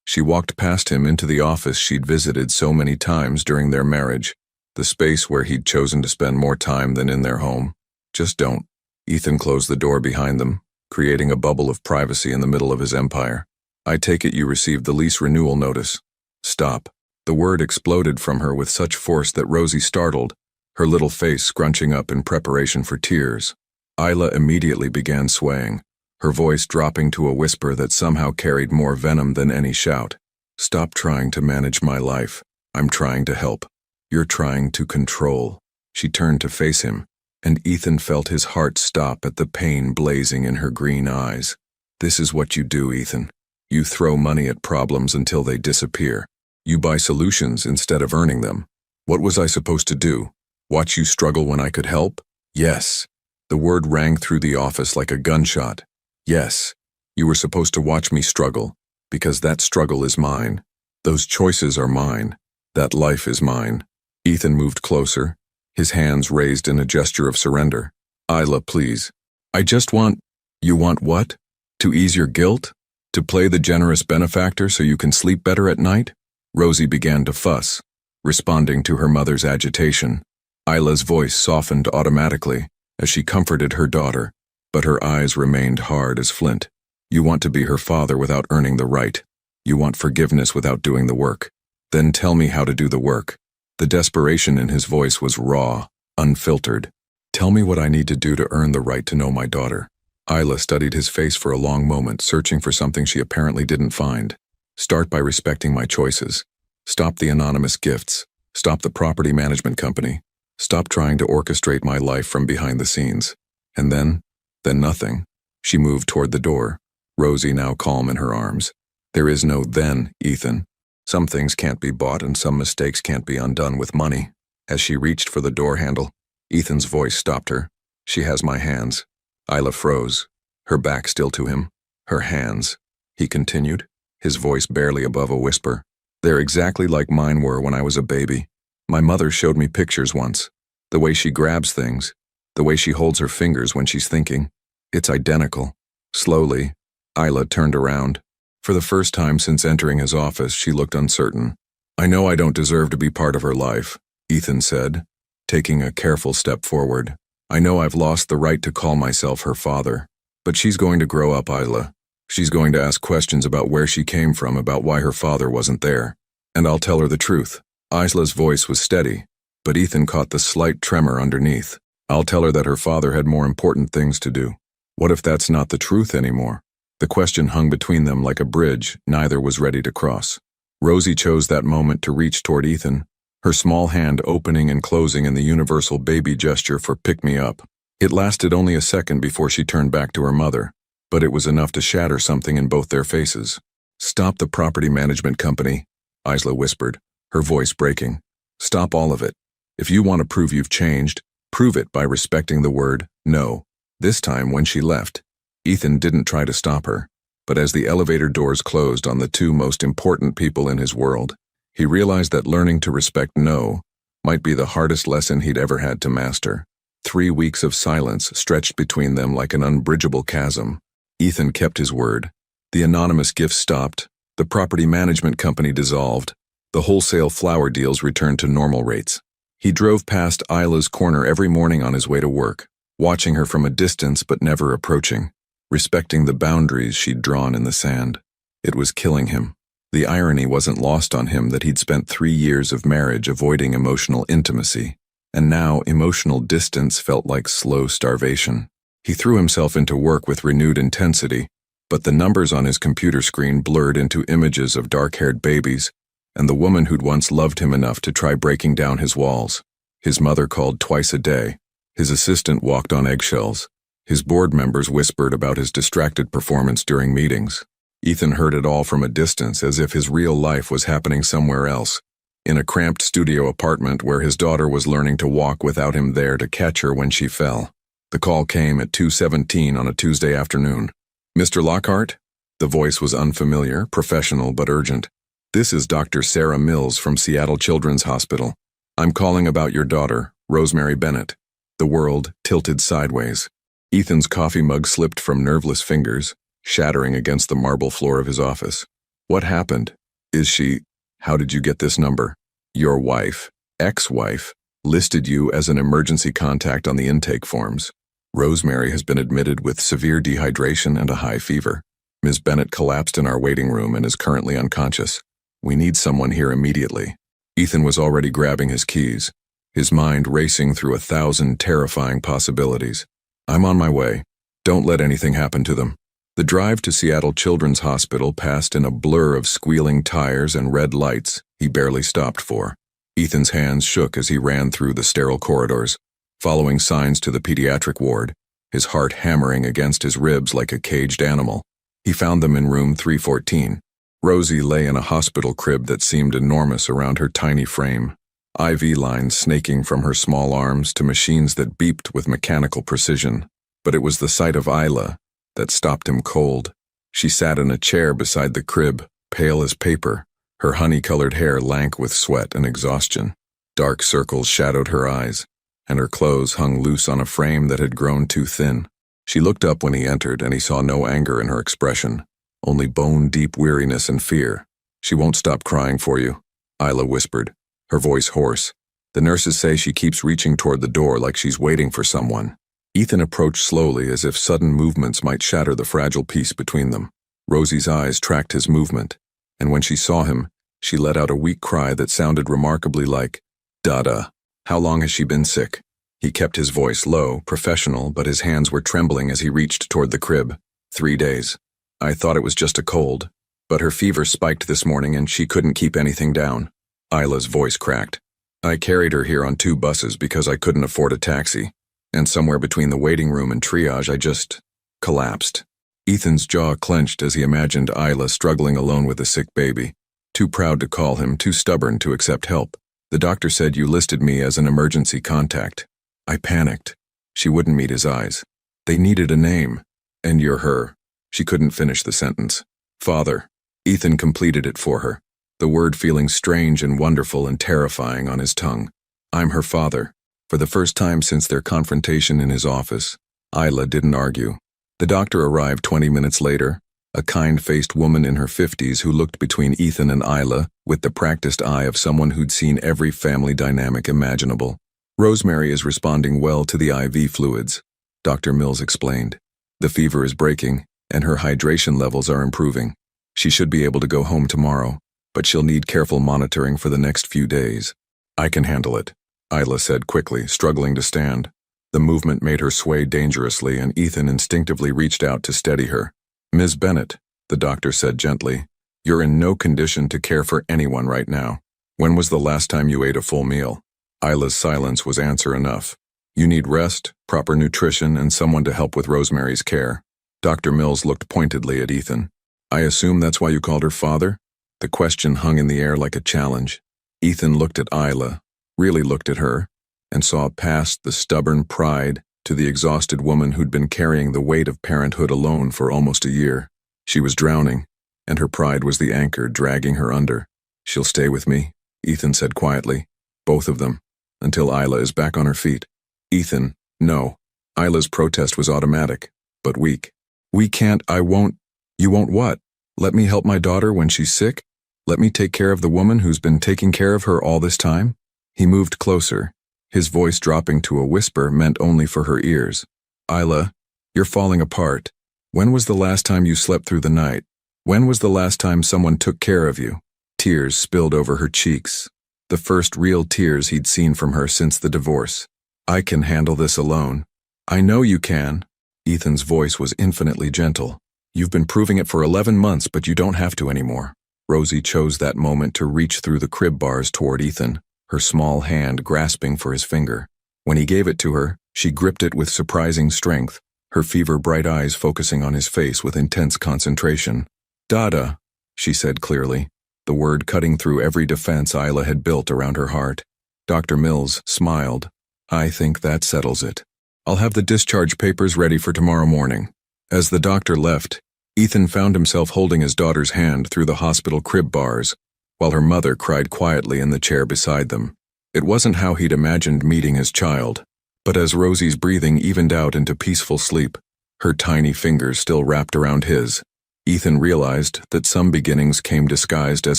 Speaker 1: She walked past him into the office she'd visited so many times during their marriage, the space where he'd chosen to spend more time than in their home. Just don't. Ethan closed the door behind them, creating a bubble of privacy in the middle of his empire. I take it you received the lease renewal notice. Stop. The word exploded from her with such force that Rosie startled, her little face scrunching up in preparation for tears. Isla immediately began swaying, her voice dropping to a whisper that somehow carried more venom than any shout. Stop trying to manage my life. I'm trying to help. You're trying to control. She turned to face him, and Ethan felt his heart stop at the pain blazing in her green eyes. This is what you do, Ethan. You throw money at problems until they disappear. You buy solutions instead of earning them. What was I supposed to do? Watch you struggle when I could help? Yes. The word rang through the office like a gunshot. Yes. You were supposed to watch me struggle, because that struggle is mine. Those choices are mine. That life is mine. Ethan moved closer, his hands raised in a gesture of surrender. Isla, please. I just want... You want what? To ease your guilt? To play the generous benefactor so you can sleep better at night? Rosie began to fuss, responding to her mother's agitation. Isla's voice softened automatically as she comforted her daughter, but her eyes remained hard as flint. You want to be her father without earning the right. You want forgiveness without doing the work. Then tell me how to do the work. The desperation in his voice was raw, unfiltered. Tell me what I need to do to earn the right to know my daughter. Isla studied his face for a long moment, searching for something she apparently didn't find. Start by respecting my choices. Stop the anonymous gifts. Stop the property management company. Stop trying to orchestrate my life from behind the scenes. And then nothing. She moved toward the door, Rosie now calm in her arms. There is no then, Ethan. Some things can't be bought and some mistakes can't be undone with money. As she reached for the door handle, Ethan's voice stopped her. She has my hands. Isla froze, her back still to him. Her hands, he continued, his voice barely above a whisper. They're exactly like mine were when I was a baby. My mother showed me pictures once. The way she grabs things, the way she holds her fingers when she's thinking. It's identical. Slowly, Isla turned around. For the first time since entering his office, she looked uncertain. I know I don't deserve to be part of her life, Ethan said, taking a careful step forward. I know I've lost the right to call myself her father. But she's going to grow up, Isla. She's going to ask questions about where she came from, about why her father wasn't there. And I'll tell her the truth. Isla's voice was steady, but Ethan caught the slight tremor underneath. I'll tell her that her father had more important things to do. What if that's not the truth anymore? The question hung between them like a bridge neither was ready to cross. Rosie chose that moment to reach toward Ethan, her small hand opening and closing in the universal baby gesture for pick-me-up. It lasted only a second before she turned back to her mother, but it was enough to shatter something in both their faces. "Stop the property management company," Isla whispered, her voice breaking. "Stop all of it. If you want to prove you've changed, prove it by respecting the word no." This time, when she left, Ethan didn't try to stop her, but as the elevator doors closed on the two most important people in his world, he realized that learning to respect no might be the hardest lesson he'd ever had to master. 3 weeks of silence stretched between them like an unbridgeable chasm. Ethan kept his word. The anonymous gifts stopped, the property management company dissolved, the wholesale flower deals returned to normal rates. He drove past Isla's corner every morning on his way to work, watching her from a distance but never approaching, respecting the boundaries she'd drawn in the sand. It was killing him. The irony wasn't lost on him that he'd spent 3 years of marriage avoiding emotional intimacy, and now emotional distance felt like slow starvation. He threw himself into work with renewed intensity, but the numbers on his computer screen blurred into images of dark-haired babies and the woman who'd once loved him enough to try breaking down his walls. His mother called twice a day. His assistant walked on eggshells. His board members whispered about his distracted performance during meetings. Ethan heard it all from a distance, as if his real life was happening somewhere else, in a cramped studio apartment where his daughter was learning to walk without him there to catch her when she fell. The call came at 2:17 on a Tuesday afternoon. "Mr. Lockhart?" The voice was unfamiliar, professional, but urgent. "This is Dr. Sarah Mills from Seattle Children's Hospital. I'm calling about your daughter, Rosemary Bennett." The world tilted sideways. Ethan's coffee mug slipped from nerveless fingers, shattering against the marble floor of his office. "What happened? Is she... How did you get this number?" "Your wife, ex-wife, listed you as an emergency contact on the intake forms. Rosemary has been admitted with severe dehydration and a high fever. Ms. Bennett collapsed in our waiting room and is currently unconscious. We need someone here immediately." Ethan was already grabbing his keys, his mind racing through 1,000 terrifying possibilities. "I'm on my way. Don't let anything happen to them." The drive to Seattle Children's Hospital passed in a blur of squealing tires and red lights he barely stopped for. Ethan's hands shook as he ran through the sterile corridors, following signs to the pediatric ward, his heart hammering against his ribs like a caged animal. He found them in room 314. Rosie lay in a hospital crib that seemed enormous around her tiny frame, IV lines snaking from her small arms to machines that beeped with mechanical precision. But it was the sight of Isla that stopped him cold. She sat in a chair beside the crib, pale as paper, her honey-colored hair lank with sweat and exhaustion. Dark circles shadowed her eyes, and her clothes hung loose on a frame that had grown too thin. She looked up when he entered, and he saw no anger in her expression, only bone-deep weariness and fear. "She won't stop crying for you," Isla whispered, her voice hoarse. "The nurses say she keeps reaching toward the door like she's waiting for someone." Ethan approached slowly, as if sudden movements might shatter the fragile peace between them. Rosie's eyes tracked his movement, and when she saw him, she let out a weak cry that sounded remarkably like, "Dada." "How long has she been sick?" He kept his voice low, professional, but his hands were trembling as he reached toward the crib. 3 days. "I thought it was just a cold, but her fever spiked this morning and she couldn't keep anything down." Isla's voice cracked. "I carried her here on 2 buses because I couldn't afford a taxi, and somewhere between the waiting room and triage I just collapsed." Ethan's jaw clenched as he imagined Isla struggling alone with a sick baby, too proud to call him, too stubborn to accept help. "The doctor said you listed me as an emergency contact." I panicked. She wouldn't meet his eyes. "They needed a name. And you're her." She couldn't finish the sentence. "Father." Ethan completed it for her, the word feeling strange and wonderful and terrifying on his tongue. "I'm her father." For the first time since their confrontation in his office, Isla didn't argue. The doctor arrived 20 minutes later, a kind-faced woman in her 50s who looked between Ethan and Isla with the practiced eye of someone who'd seen every family dynamic imaginable. "Rosemary is responding well to the IV fluids," Dr. Mills explained. "The fever is breaking, and her hydration levels are improving. She should be able to go home tomorrow, but she'll need careful monitoring for the next few days." "I can handle it," Isla said quickly, struggling to stand. The movement made her sway dangerously, and Ethan instinctively reached out to steady her. "Ms. Bennett," the doctor said gently, "you're in no condition to care for anyone right now. When was the last time you ate a full meal? Isla's silence was answer enough. You need rest, proper nutrition, and someone to help with Rosemary's care. Dr. Mills looked pointedly at Ethan. I assume that's why you called her father? The question hung in the air like a challenge. Ethan looked at Isla, really looked at her, and saw past the stubborn pride to the exhausted woman who'd been carrying the weight of parenthood alone for almost a year. She was drowning, and her pride was the anchor dragging her under. She'll stay with me, Ethan said quietly. Both of them, until Isla is back on her feet. Ethan, no. Isla's protest was automatic, but weak. We can't, I won't. You won't what? Let me help my daughter when she's sick? Let me take care of the woman who's been taking care of her all this time? He moved closer, his voice dropping to a whisper meant only for her ears. Isla, you're falling apart. When was the last time you slept through the night? When was the last time someone took care of you? Tears spilled over her cheeks, the first real tears he'd seen from her since the divorce. I can handle this alone. I know you can. Ethan's voice was infinitely gentle. You've been proving it for 11 months, but you don't have to anymore. Rosie chose that moment to reach through the crib bars toward Ethan, her small hand grasping for his finger. When he gave it to her, she gripped it with surprising strength, her fever-bright eyes focusing on his face with intense concentration. Dada, she said clearly, the word cutting through every defense Isla had built around her heart. Dr. Mills smiled. I think that settles it. I'll have the discharge papers ready for tomorrow morning. As the doctor left, Ethan found himself holding his daughter's hand through the hospital crib bars, while her mother cried quietly in the chair beside them. It wasn't how he'd imagined meeting his child, but as Rosie's breathing evened out into peaceful sleep, her tiny fingers still wrapped around his, Ethan realized that some beginnings came disguised as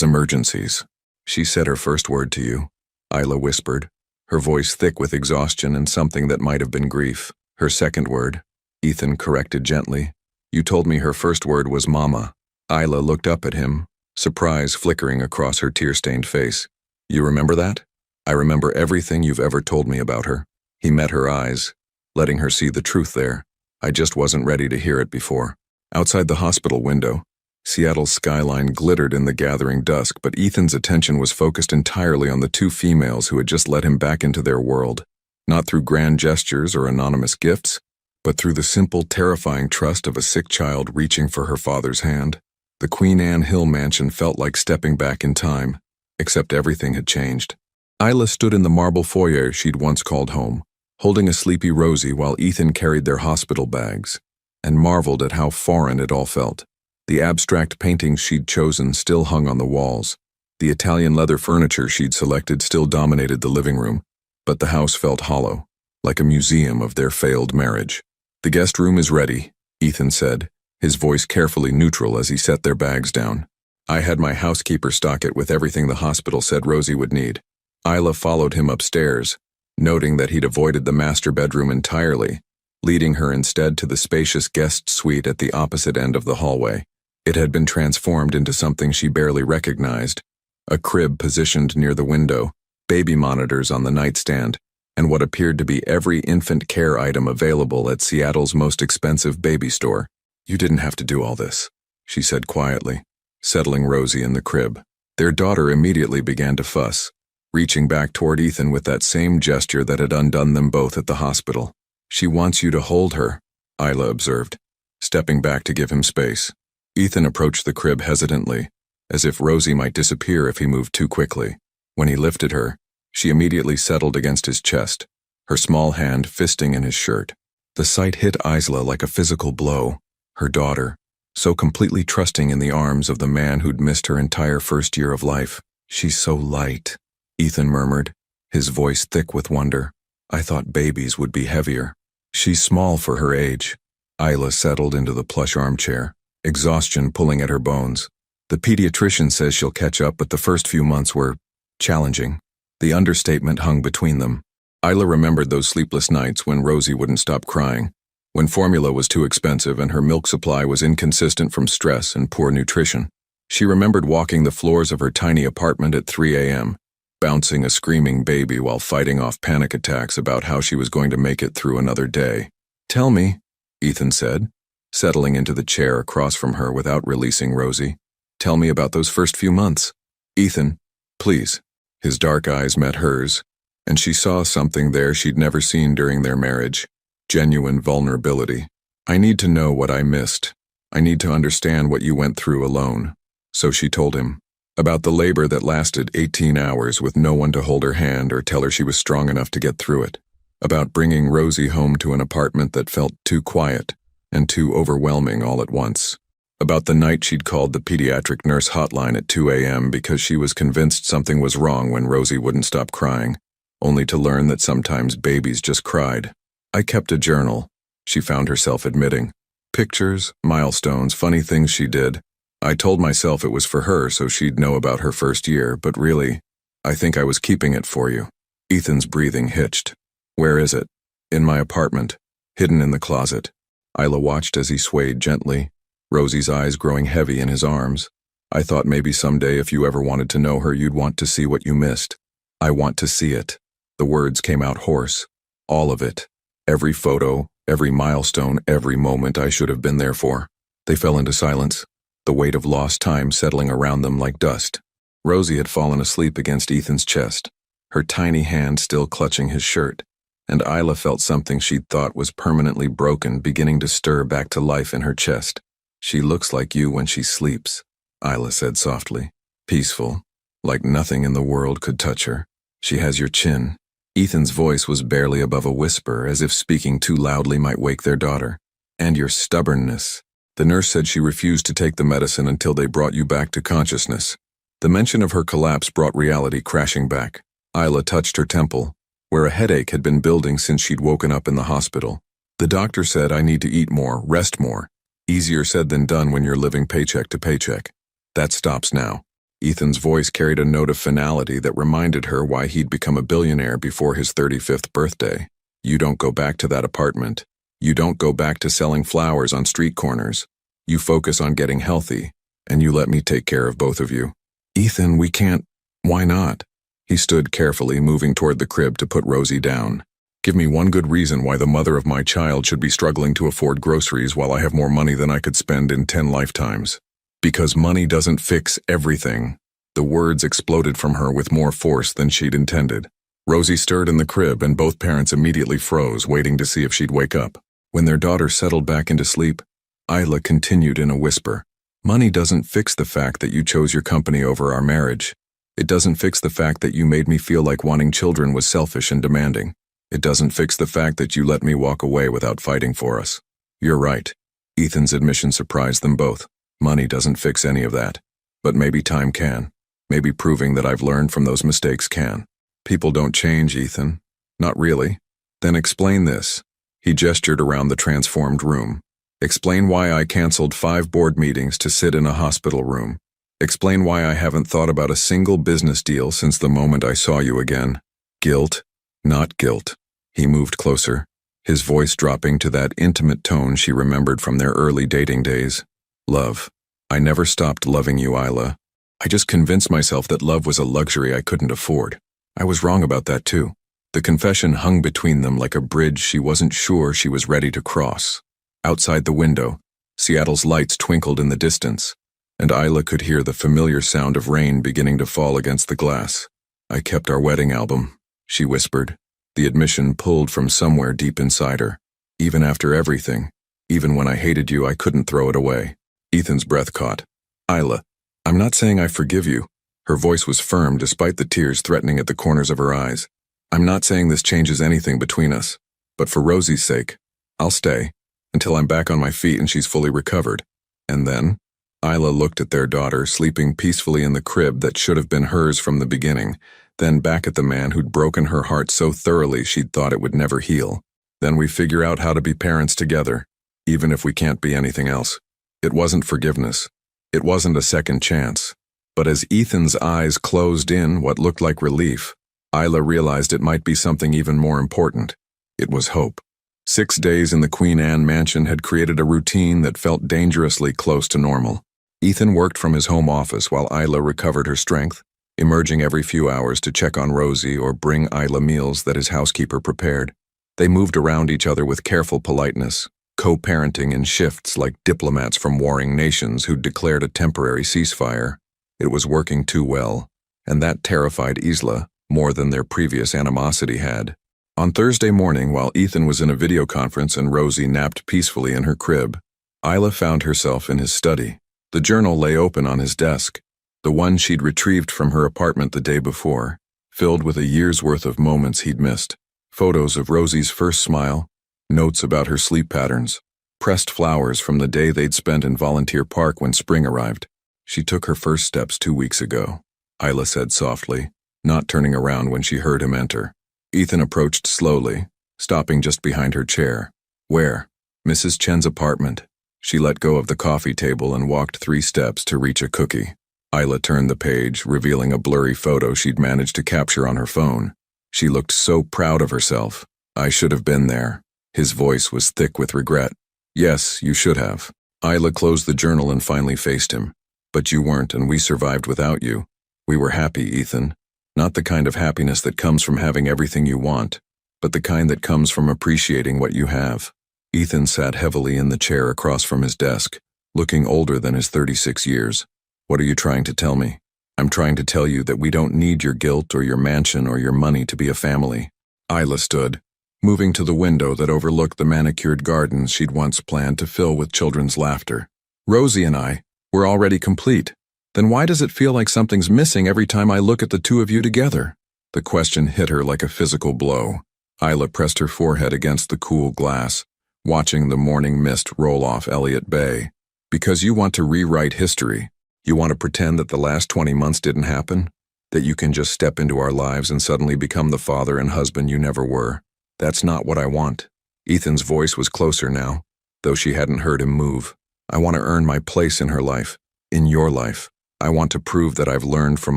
Speaker 1: emergencies. She said her first word to you, Isla whispered, her voice thick with exhaustion and something that might have been grief. Her second word, Ethan corrected gently. You told me her first word was mama. Isla looked up at him, surprise flickering across her tear-stained face. You remember that? I remember everything you've ever told me about her. He met her eyes, letting her see the truth there. I just wasn't ready to hear it before. Outside the hospital window, Seattle's skyline glittered in the gathering dusk, but Ethan's attention was focused entirely on the two females who had just let him back into their world, not through grand gestures or anonymous gifts, but through the simple, terrifying trust of a sick child reaching for her father's hand. The Queen Anne Hill mansion felt like stepping back in time, except everything had changed. Isla stood in the marble foyer she'd once called home, holding a sleepy Rosie while Ethan carried their hospital bags, and marveled at how foreign it all felt. The abstract paintings she'd chosen still hung on the walls. The Italian leather furniture she'd selected still dominated the living room, but the house felt hollow, like a museum of their failed marriage. The guest room is ready, Ethan said, his voice carefully neutral as he set their bags down. I had my housekeeper stock it with everything the hospital said Rosie would need. Isla followed him upstairs, noting that he'd avoided the master bedroom entirely, leading her instead to the spacious guest suite at the opposite end of the hallway. It had been transformed into something she barely recognized, a crib positioned near the window, baby monitors on the nightstand, and what appeared to be every infant care item available at Seattle's most expensive baby store. You didn't have to do all this, she said quietly, settling Rosie in the crib. Their daughter immediately began to fuss, reaching back toward Ethan with that same gesture that had undone them both at the hospital. She wants you to hold her, Isla observed, stepping back to give him space. Ethan approached the crib hesitantly, as if Rosie might disappear if he moved too quickly. When he lifted her, she immediately settled against his chest, her small hand fisting in his shirt. The sight hit Isla like a physical blow. Her daughter, so completely trusting in the arms of the man who'd missed her entire first year of life. She's so light, Ethan murmured, his voice thick with wonder. I thought babies would be heavier. She's small for her age. Isla settled into the plush armchair, exhaustion pulling at her bones. The pediatrician says she'll catch up, but the first few months were challenging. The understatement hung between them. Isla remembered those sleepless nights when Rosie wouldn't stop crying, when formula was too expensive and her milk supply was inconsistent from stress and poor nutrition. She remembered walking the floors of her tiny apartment at 3 a.m., bouncing a screaming baby while fighting off panic attacks about how she was going to make it through another day. Tell me, Ethan said, settling into the chair across from her without releasing Rosie. Tell me about those first few months. Ethan, please. His dark eyes met hers, and she saw something there she'd never seen during their marriage: genuine vulnerability. "I need to know what I missed. I need to understand what you went through alone." So she told him. About the labor that lasted 18 hours with no one to hold her hand or tell her she was strong enough to get through it. About bringing Rosie home to an apartment that felt too quiet and too overwhelming all at once. About the night she'd called the pediatric nurse hotline at 2 a.m. because she was convinced something was wrong when Rosie wouldn't stop crying, only to learn that sometimes babies just cried. "I kept a journal," she found herself admitting. Pictures, milestones, funny things she did. I told myself it was for her so she'd know about her first year, but really, I think I was keeping it for you. Ethan's breathing hitched. "Where is it?" "In my apartment, hidden in the closet." Isla watched as he swayed gently, Rosie's eyes growing heavy in his arms. "I thought maybe someday if you ever wanted to know her you'd want to see what you missed." "I want to see it." The words came out hoarse. "All of it. Every photo, every milestone, every moment I should have been there for." They fell into silence, the weight of lost time settling around them like dust. Rosie had fallen asleep against Ethan's chest, her tiny hand still clutching his shirt, and Isla felt something she'd thought was permanently broken beginning to stir back to life in her chest. "She looks like you when she sleeps," Isla said softly. "Peaceful, like nothing in the world could touch her. She has your chin." Ethan's voice was barely above a whisper, as if speaking too loudly might wake their daughter. "And your stubbornness. The nurse said she refused to take the medicine until they brought you back to consciousness." The mention of her collapse brought reality crashing back. Isla touched her temple, where a headache had been building since she'd woken up in the hospital. "The doctor said I need to eat more, rest more. Easier said than done when you're living paycheck to paycheck. That stops now." Ethan's voice carried a note of finality that reminded her why he'd become a billionaire before his 35th birthday. "You don't go back to that apartment. You don't go back to selling flowers on street corners. You focus on getting healthy, and you let me take care of both of you." "Ethan, we can't." "Why not?" He stood carefully, moving toward the crib to put Rosie down. "Give me one good reason why the mother of my child should be struggling to afford groceries while I have more money than I could spend in 10 lifetimes. Because money doesn't fix everything." The words exploded from her with more force than she'd intended. Rosie stirred in the crib, and both parents immediately froze, waiting to see if she'd wake up. When their daughter settled back into sleep, Isla continued in a whisper. "Money doesn't fix the fact that you chose your company over our marriage. It doesn't fix the fact that you made me feel like wanting children was selfish and demanding. It doesn't fix the fact that you let me walk away without fighting for us." "You're right." Ethan's admission surprised them both. "Money doesn't fix any of that. But maybe time can. Maybe proving that I've learned from those mistakes can." "People don't change, Ethan." "Not really." "Then explain this." He gestured around the transformed room. "Explain why I canceled 5 board meetings to sit in a hospital room. Explain why I haven't thought about a single business deal since the moment I saw you again. Guilt, not guilt." He moved closer, his voice dropping to that intimate tone she remembered from their early dating days. "Love. I never stopped loving you, Isla. I just convinced myself that love was a luxury I couldn't afford. I was wrong about that too." The confession hung between them like a bridge she wasn't sure she was ready to cross. Outside the window, Seattle's lights twinkled in the distance, and Isla could hear the familiar sound of rain beginning to fall against the glass. "I kept our wedding album," she whispered. The admission pulled from somewhere deep inside her. "Even after everything, even when I hated you, I couldn't throw it away." Ethan's breath caught. "Isla, I'm not saying I forgive you." Her voice was firm despite the tears threatening at the corners of her eyes. "I'm not saying this changes anything between us. But for Rosie's sake, I'll stay until I'm back on my feet and she's fully recovered." And then, Isla looked at their daughter sleeping peacefully in the crib that should have been hers from the beginning, then back at the man who'd broken her heart so thoroughly she'd thought it would never heal. "Then we figure out how to be parents together, even if we can't be anything else." It wasn't forgiveness. It wasn't a second chance. But as Ethan's eyes closed in what looked like relief, Isla realized it might be something even more important. It was hope. 6 days in the Queen Anne mansion had created a routine that felt dangerously close to normal. Ethan worked from his home office while Isla recovered her strength, emerging every few hours to check on Rosie or bring Isla meals that his housekeeper prepared. They moved around each other with careful politeness, co-parenting in shifts like diplomats from warring nations who'd declared a temporary ceasefire. It was working too well, and that terrified Isla more than their previous animosity had. On Thursday morning, while Ethan was in a video conference and Rosie napped peacefully in her crib, Isla found herself in his study. The journal lay open on his desk, the one she'd retrieved from her apartment the day before, filled with a year's worth of moments he'd missed. Photos of Rosie's first smile, notes about her sleep patterns, pressed flowers from the day they'd spent in Volunteer Park when spring arrived. She took her first steps 2 weeks ago, Isla said softly, not turning around when she heard him enter. Ethan approached slowly, stopping just behind her chair. Where? Mrs. Chen's apartment. She let go of the coffee table and walked 3 steps to reach a cookie. Isla turned the page, revealing a blurry photo she'd managed to capture on her phone. She looked so proud of herself. I should have been there. His voice was thick with regret. Yes, you should have. Isla closed the journal and finally faced him. But you weren't, and we survived without you. We were happy, Ethan. Not the kind of happiness that comes from having everything you want, but the kind that comes from appreciating what you have. Ethan sat heavily in the chair across from his desk, looking older than his 36 years. What are you trying to tell me? I'm trying to tell you that we don't need your guilt or your mansion or your money to be a family. Isla stood, moving to the window that overlooked the manicured gardens she'd once planned to fill with children's laughter. Rosie and I, we're already complete. Then why does it feel like something's missing every time I look at the two of you together? The question hit her like a physical blow. Isla pressed her forehead against the cool glass, watching the morning mist roll off Elliott Bay. Because you want to rewrite history. You want to pretend that the last 20 months didn't happen? That you can just step into our lives and suddenly become the father and husband you never were? That's not what I want. Ethan's voice was closer now, though she hadn't heard him move. I want to earn my place in her life, in your life. I want to prove that I've learned from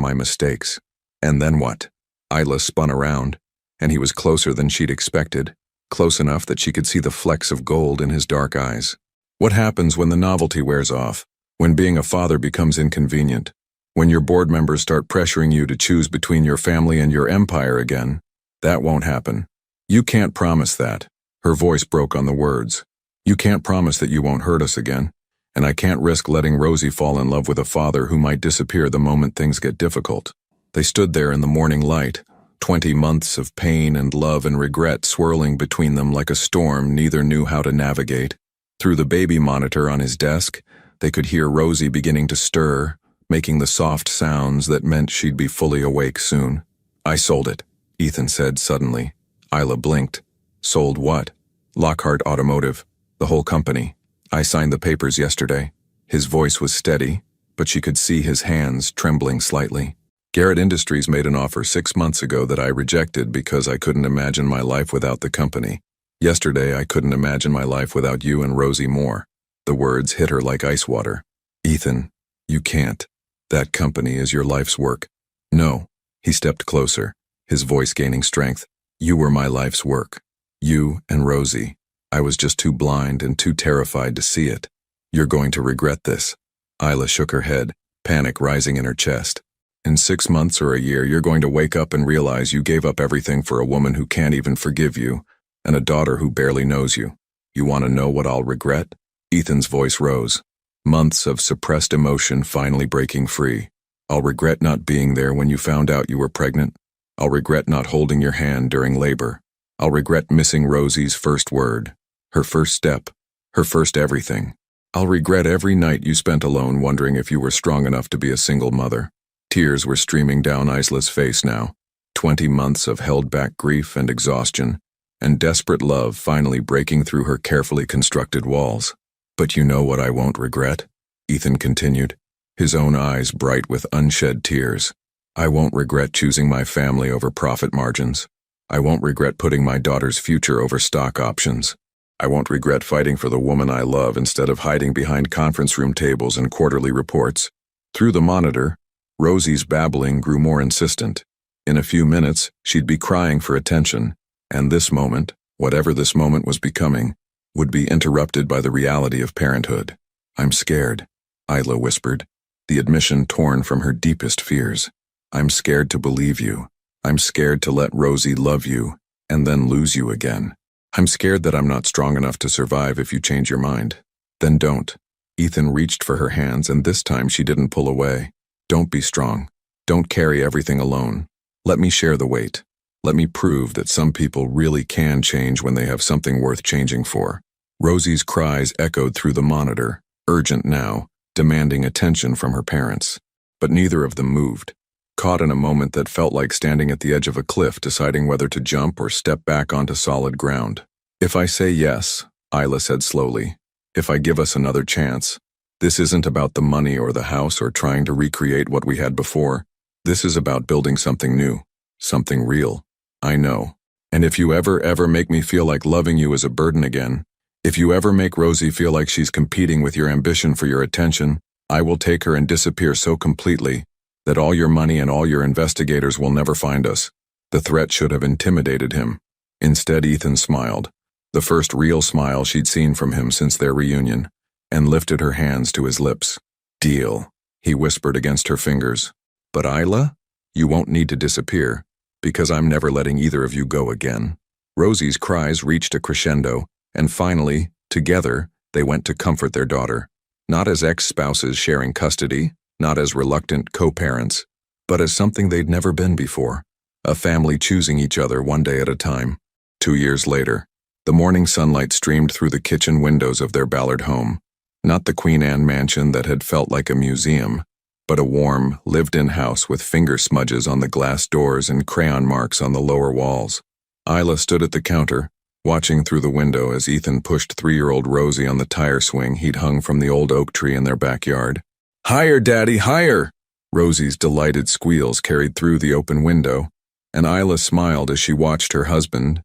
Speaker 1: my mistakes. And then what? Isla spun around, and he was closer than she'd expected, close enough that she could see the flecks of gold in his dark eyes. What happens when the novelty wears off? When being a father becomes inconvenient? When your board members start pressuring you to choose between your family and your empire again? That won't happen. You can't promise that. Her voice broke on the words. You can't promise that you won't hurt us again. And I can't risk letting Rosie fall in love with a father who might disappear the moment things get difficult. They stood there in the morning light, 20 months of pain and love and regret swirling between them like a storm neither knew how to navigate. Through the baby monitor on his desk, they could hear Rosie beginning to stir, making the soft sounds that meant she'd be fully awake soon. I sold it, Ethan said suddenly. Isla blinked. Sold what? Lockhart Automotive, the whole company. I signed the papers yesterday. His voice was steady, but she could see his hands trembling slightly. Garrett Industries made an offer 6 months ago that I rejected because I couldn't imagine my life without the company. Yesterday, I couldn't imagine my life without you and Rosie Moore. The words hit her like ice water. Ethan, you can't. That company is your life's work. No. He stepped closer, his voice gaining strength. You were my life's work. You and Rosie. I was just too blind and too terrified to see it. You're going to regret this. Isla shook her head, panic rising in her chest. In 6 months or a year, you're going to wake up and realize you gave up everything for a woman who can't even forgive you, and a daughter who barely knows you. You want to know what I'll regret? Ethan's voice rose. Months of suppressed emotion finally breaking free. I'll regret not being there when you found out you were pregnant. I'll regret not holding your hand during labor. I'll regret missing Rosie's first word, her first step, her first everything. I'll regret every night you spent alone wondering if you were strong enough to be a single mother. Tears were streaming down Isla's face now. 20 months of held-back grief and exhaustion, and desperate love finally breaking through her carefully constructed walls. But you know what I won't regret? Ethan continued, his own eyes bright with unshed tears. I won't regret choosing my family over profit margins. I won't regret putting my daughter's future over stock options. I won't regret fighting for the woman I love instead of hiding behind conference room tables and quarterly reports. Through the monitor, Rosie's babbling grew more insistent. In a few minutes, she'd be crying for attention, and this moment, whatever this moment was becoming, would be interrupted by the reality of parenthood. I'm scared, Isla whispered, the admission torn from her deepest fears. I'm scared to believe you. I'm scared to let Rosie love you, and then lose you again. I'm scared that I'm not strong enough to survive if you change your mind. Then don't. Ethan reached for her hands, and this time she didn't pull away. Don't be strong. Don't carry everything alone. Let me share the weight. Let me prove that some people really can change when they have something worth changing for. Rosie's cries echoed through the monitor, urgent now, demanding attention from her parents. But neither of them moved, caught in a moment that felt like standing at the edge of a cliff deciding whether to jump or step back onto solid ground. If I say yes, Isla said slowly, if I give us another chance, this isn't about the money or the house or trying to recreate what we had before. This is about building something new, something real. I know. And if you ever make me feel like loving you is a burden again, if you ever make Rosie feel like she's competing with your ambition for your attention, I will take her and disappear so completely that all your money and all your investigators will never find us. The threat should have intimidated him. Instead, Ethan smiled, the first real smile she'd seen from him since their reunion, and lifted her hands to his lips. Deal, he whispered against her fingers. But Isla, you won't need to disappear, because I'm never letting either of you go again. Rosie's cries reached a crescendo, and finally, together, they went to comfort their daughter. Not as ex-spouses sharing custody, not as reluctant co-parents, but as something they'd never been before. A family choosing each other one day at a time. 2 years later, the morning sunlight streamed through the kitchen windows of their Ballard home. Not the Queen Anne mansion that had felt like a museum, but a warm, lived-in house with finger smudges on the glass doors and crayon marks on the lower walls. Isla stood at the counter, watching through the window as Ethan pushed 3-year-old Rosie on the tire swing he'd hung from the old oak tree in their backyard. "Higher, Daddy, higher!" Rosie's delighted squeals carried through the open window, and Isla smiled as she watched her husband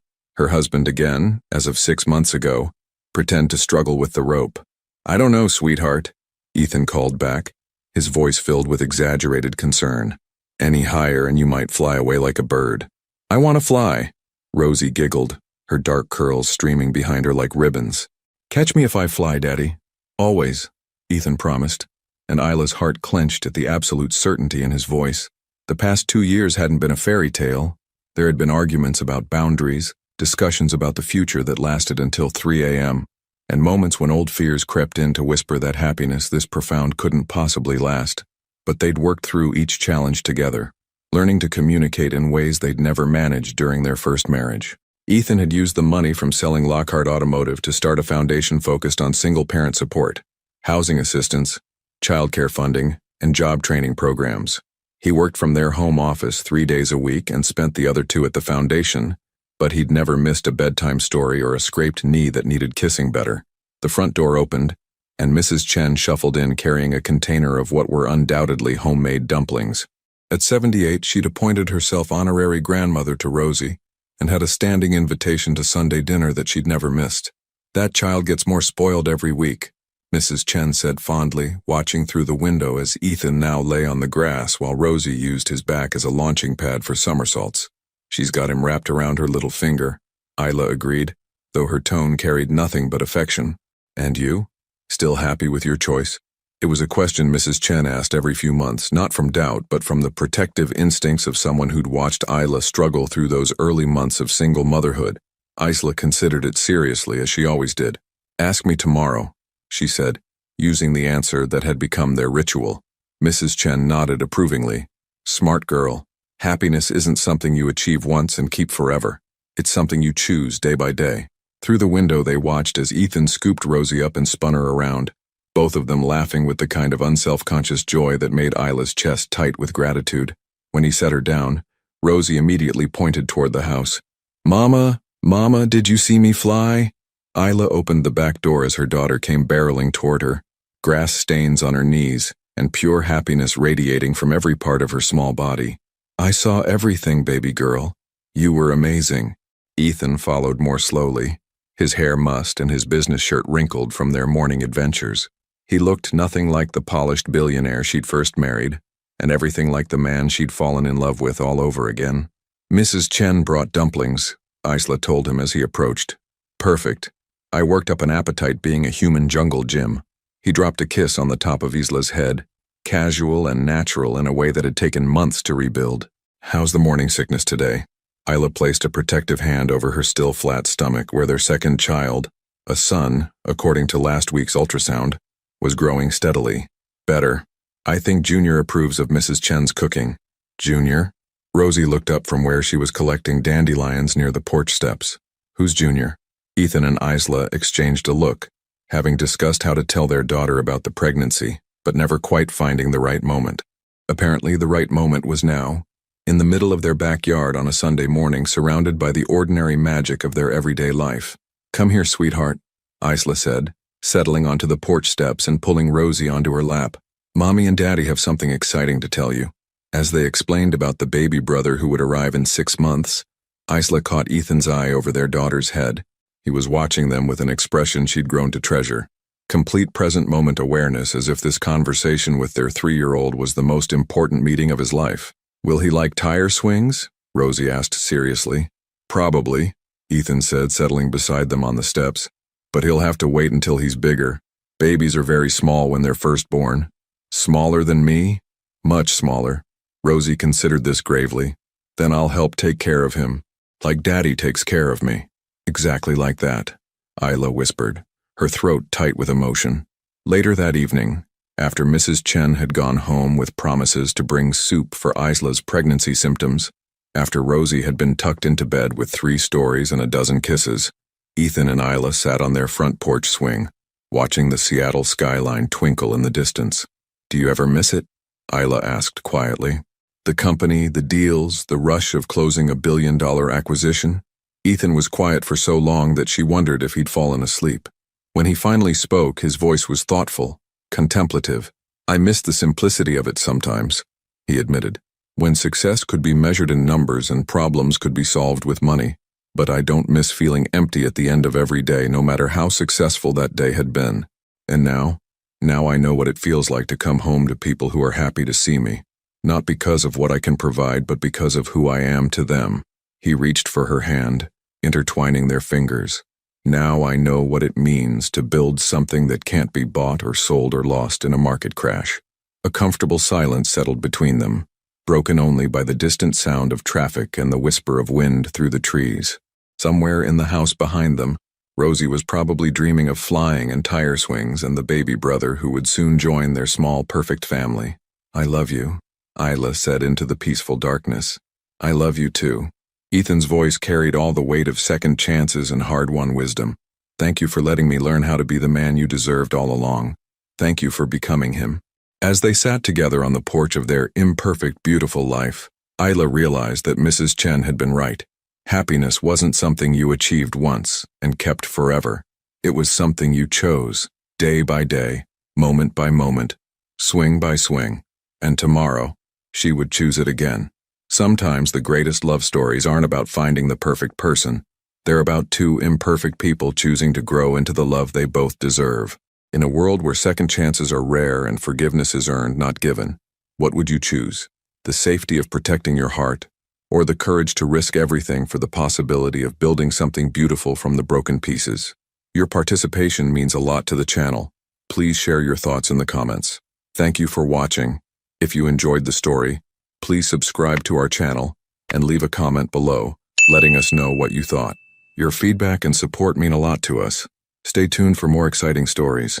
Speaker 1: again, as of 6 months ago, pretend to struggle with the rope. "I don't know, sweetheart," Ethan called back, his voice filled with exaggerated concern. "Any higher and you might fly away like a bird." "I want to fly," Rosie giggled, her dark curls streaming behind her like ribbons. "Catch me if I fly, Daddy. Always," Ethan promised, and Isla's heart clenched at the absolute certainty in his voice. The past 2 years hadn't been a fairy tale. There had been arguments about boundaries, discussions about the future that lasted until 3 a.m., and moments when old fears crept in to whisper that happiness this profound couldn't possibly last. But they'd worked through each challenge together, learning to communicate in ways they'd never managed during their first marriage. Ethan had used the money from selling Lockhart Automotive to start a foundation focused on single-parent support, housing assistance, childcare funding, and job training programs. He worked from their home office 3 days a week and spent the other 2 at the foundation, but he'd never missed a bedtime story or a scraped knee that needed kissing better. The front door opened, and Mrs. Chen shuffled in carrying a container of what were undoubtedly homemade dumplings. At 78, she'd appointed herself honorary grandmother to Rosie and had a standing invitation to Sunday dinner that she'd never missed. "That child gets more spoiled every week," Mrs. Chen said fondly, watching through the window as Ethan now lay on the grass while Rosie used his back as a launching pad for somersaults. "She's got him wrapped around her little finger," Isla agreed, though her tone carried nothing but affection. "And you? Still happy with your choice?" It was a question Mrs. Chen asked every few months, not from doubt, but from the protective instincts of someone who'd watched Isla struggle through those early months of single motherhood. Isla considered it seriously, as she always did. "Ask me tomorrow," she said, using the answer that had become their ritual. Mrs. Chen nodded approvingly. "Smart girl. Happiness isn't something you achieve once and keep forever. It's something you choose day by day." Through the window they watched as Ethan scooped Rosie up and spun her around, both of them laughing with the kind of unself-conscious joy that made Isla's chest tight with gratitude. When he set her down, Rosie immediately pointed toward the house. "Mama, Mama, did you see me fly?" Isla opened the back door as her daughter came barreling toward her, grass stains on her knees and pure happiness radiating from every part of her small body. "I saw everything, baby girl. You were amazing." Ethan followed more slowly, his hair mussed and his business shirt wrinkled from their morning adventures. He looked nothing like the polished billionaire she'd first married, and everything like the man she'd fallen in love with all over again. "Mrs. Chen brought dumplings," Isla told him as he approached. "Perfect. I worked up an appetite being a human jungle gym." He dropped a kiss on the top of Isla's head, casual and natural in a way that had taken months to rebuild. "How's the morning sickness today?" Isla placed a protective hand over her still flat stomach where their second child, a son, according to last week's ultrasound, was growing steadily. "Better. I think Junior approves of Mrs. Chen's cooking." Junior? Rosie looked up from where she was collecting dandelions near the porch steps. Who's Junior? Ethan and Isla exchanged a look, having discussed how to tell their daughter about the pregnancy, but never quite finding the right moment. Apparently, the right moment was now, in the middle of their backyard on a Sunday morning, surrounded by the ordinary magic of their everyday life. Come here, sweetheart, Isla said, settling onto the porch steps and pulling Rosie onto her lap. Mommy and Daddy have something exciting to tell you. As they explained about the baby brother who would arrive in 6 months, Isla caught Ethan's eye over their daughter's head. He was watching them with an expression she'd grown to treasure. Complete present moment awareness, as if this conversation with their 3-year-old was the most important meeting of his life. Will he like tire swings? Rosie asked seriously. Probably, Ethan said, settling beside them on the steps. But he'll have to wait until he's bigger. Babies are very small when they're first born. Smaller than me? Much smaller. Rosie considered this gravely. Then I'll help take care of him, like Daddy takes care of me. Exactly like that, Isla whispered, her throat tight with emotion. Later that evening, after Mrs. Chen had gone home with promises to bring soup for Isla's pregnancy symptoms, after Rosie had been tucked into bed with 3 stories and a dozen kisses, Ethan and Isla sat on their front porch swing, watching the Seattle skyline twinkle in the distance. Do you ever miss it? Isla asked quietly. The company, the deals, the rush of closing a billion-dollar acquisition? Ethan was quiet for so long that she wondered if he'd fallen asleep. When he finally spoke, his voice was thoughtful, contemplative. I miss the simplicity of it sometimes, he admitted, when success could be measured in numbers and problems could be solved with money. But I don't miss feeling empty at the end of every day, no matter how successful that day had been. And now I know what it feels like to come home to people who are happy to see me, not because of what I can provide, but because of who I am to them. He reached for her hand, intertwining their fingers. Now I know what it means to build something that can't be bought or sold or lost in a market crash. A comfortable silence settled between them, broken only by the distant sound of traffic and the whisper of wind through the trees. Somewhere in the house behind them, Rosie was probably dreaming of flying and tire swings and the baby brother who would soon join their small, perfect family. I love you, Isla said into the peaceful darkness. I love you too. Ethan's voice carried all the weight of second chances and hard-won wisdom. Thank you for letting me learn how to be the man you deserved all along. Thank you for becoming him. As they sat together on the porch of their imperfect, beautiful life, Isla realized that Mrs. Chen had been right. Happiness wasn't something you achieved once and kept forever. It was something you chose, day by day, moment by moment, swing by swing, and tomorrow, she would choose it again. Sometimes the greatest love stories aren't about finding the perfect person. They're about 2 imperfect people choosing to grow into the love they both deserve. In a world where second chances are rare and forgiveness is earned, not given, what would you choose? The safety of protecting your heart, or the courage to risk everything for the possibility of building something beautiful from the broken pieces? Your participation means a lot to the channel. Please share your thoughts in the comments. Thank you for watching. If you enjoyed the story, please subscribe to our channel and leave a comment below, letting us know what you thought. Your feedback and support mean a lot to us. Stay tuned for more exciting stories.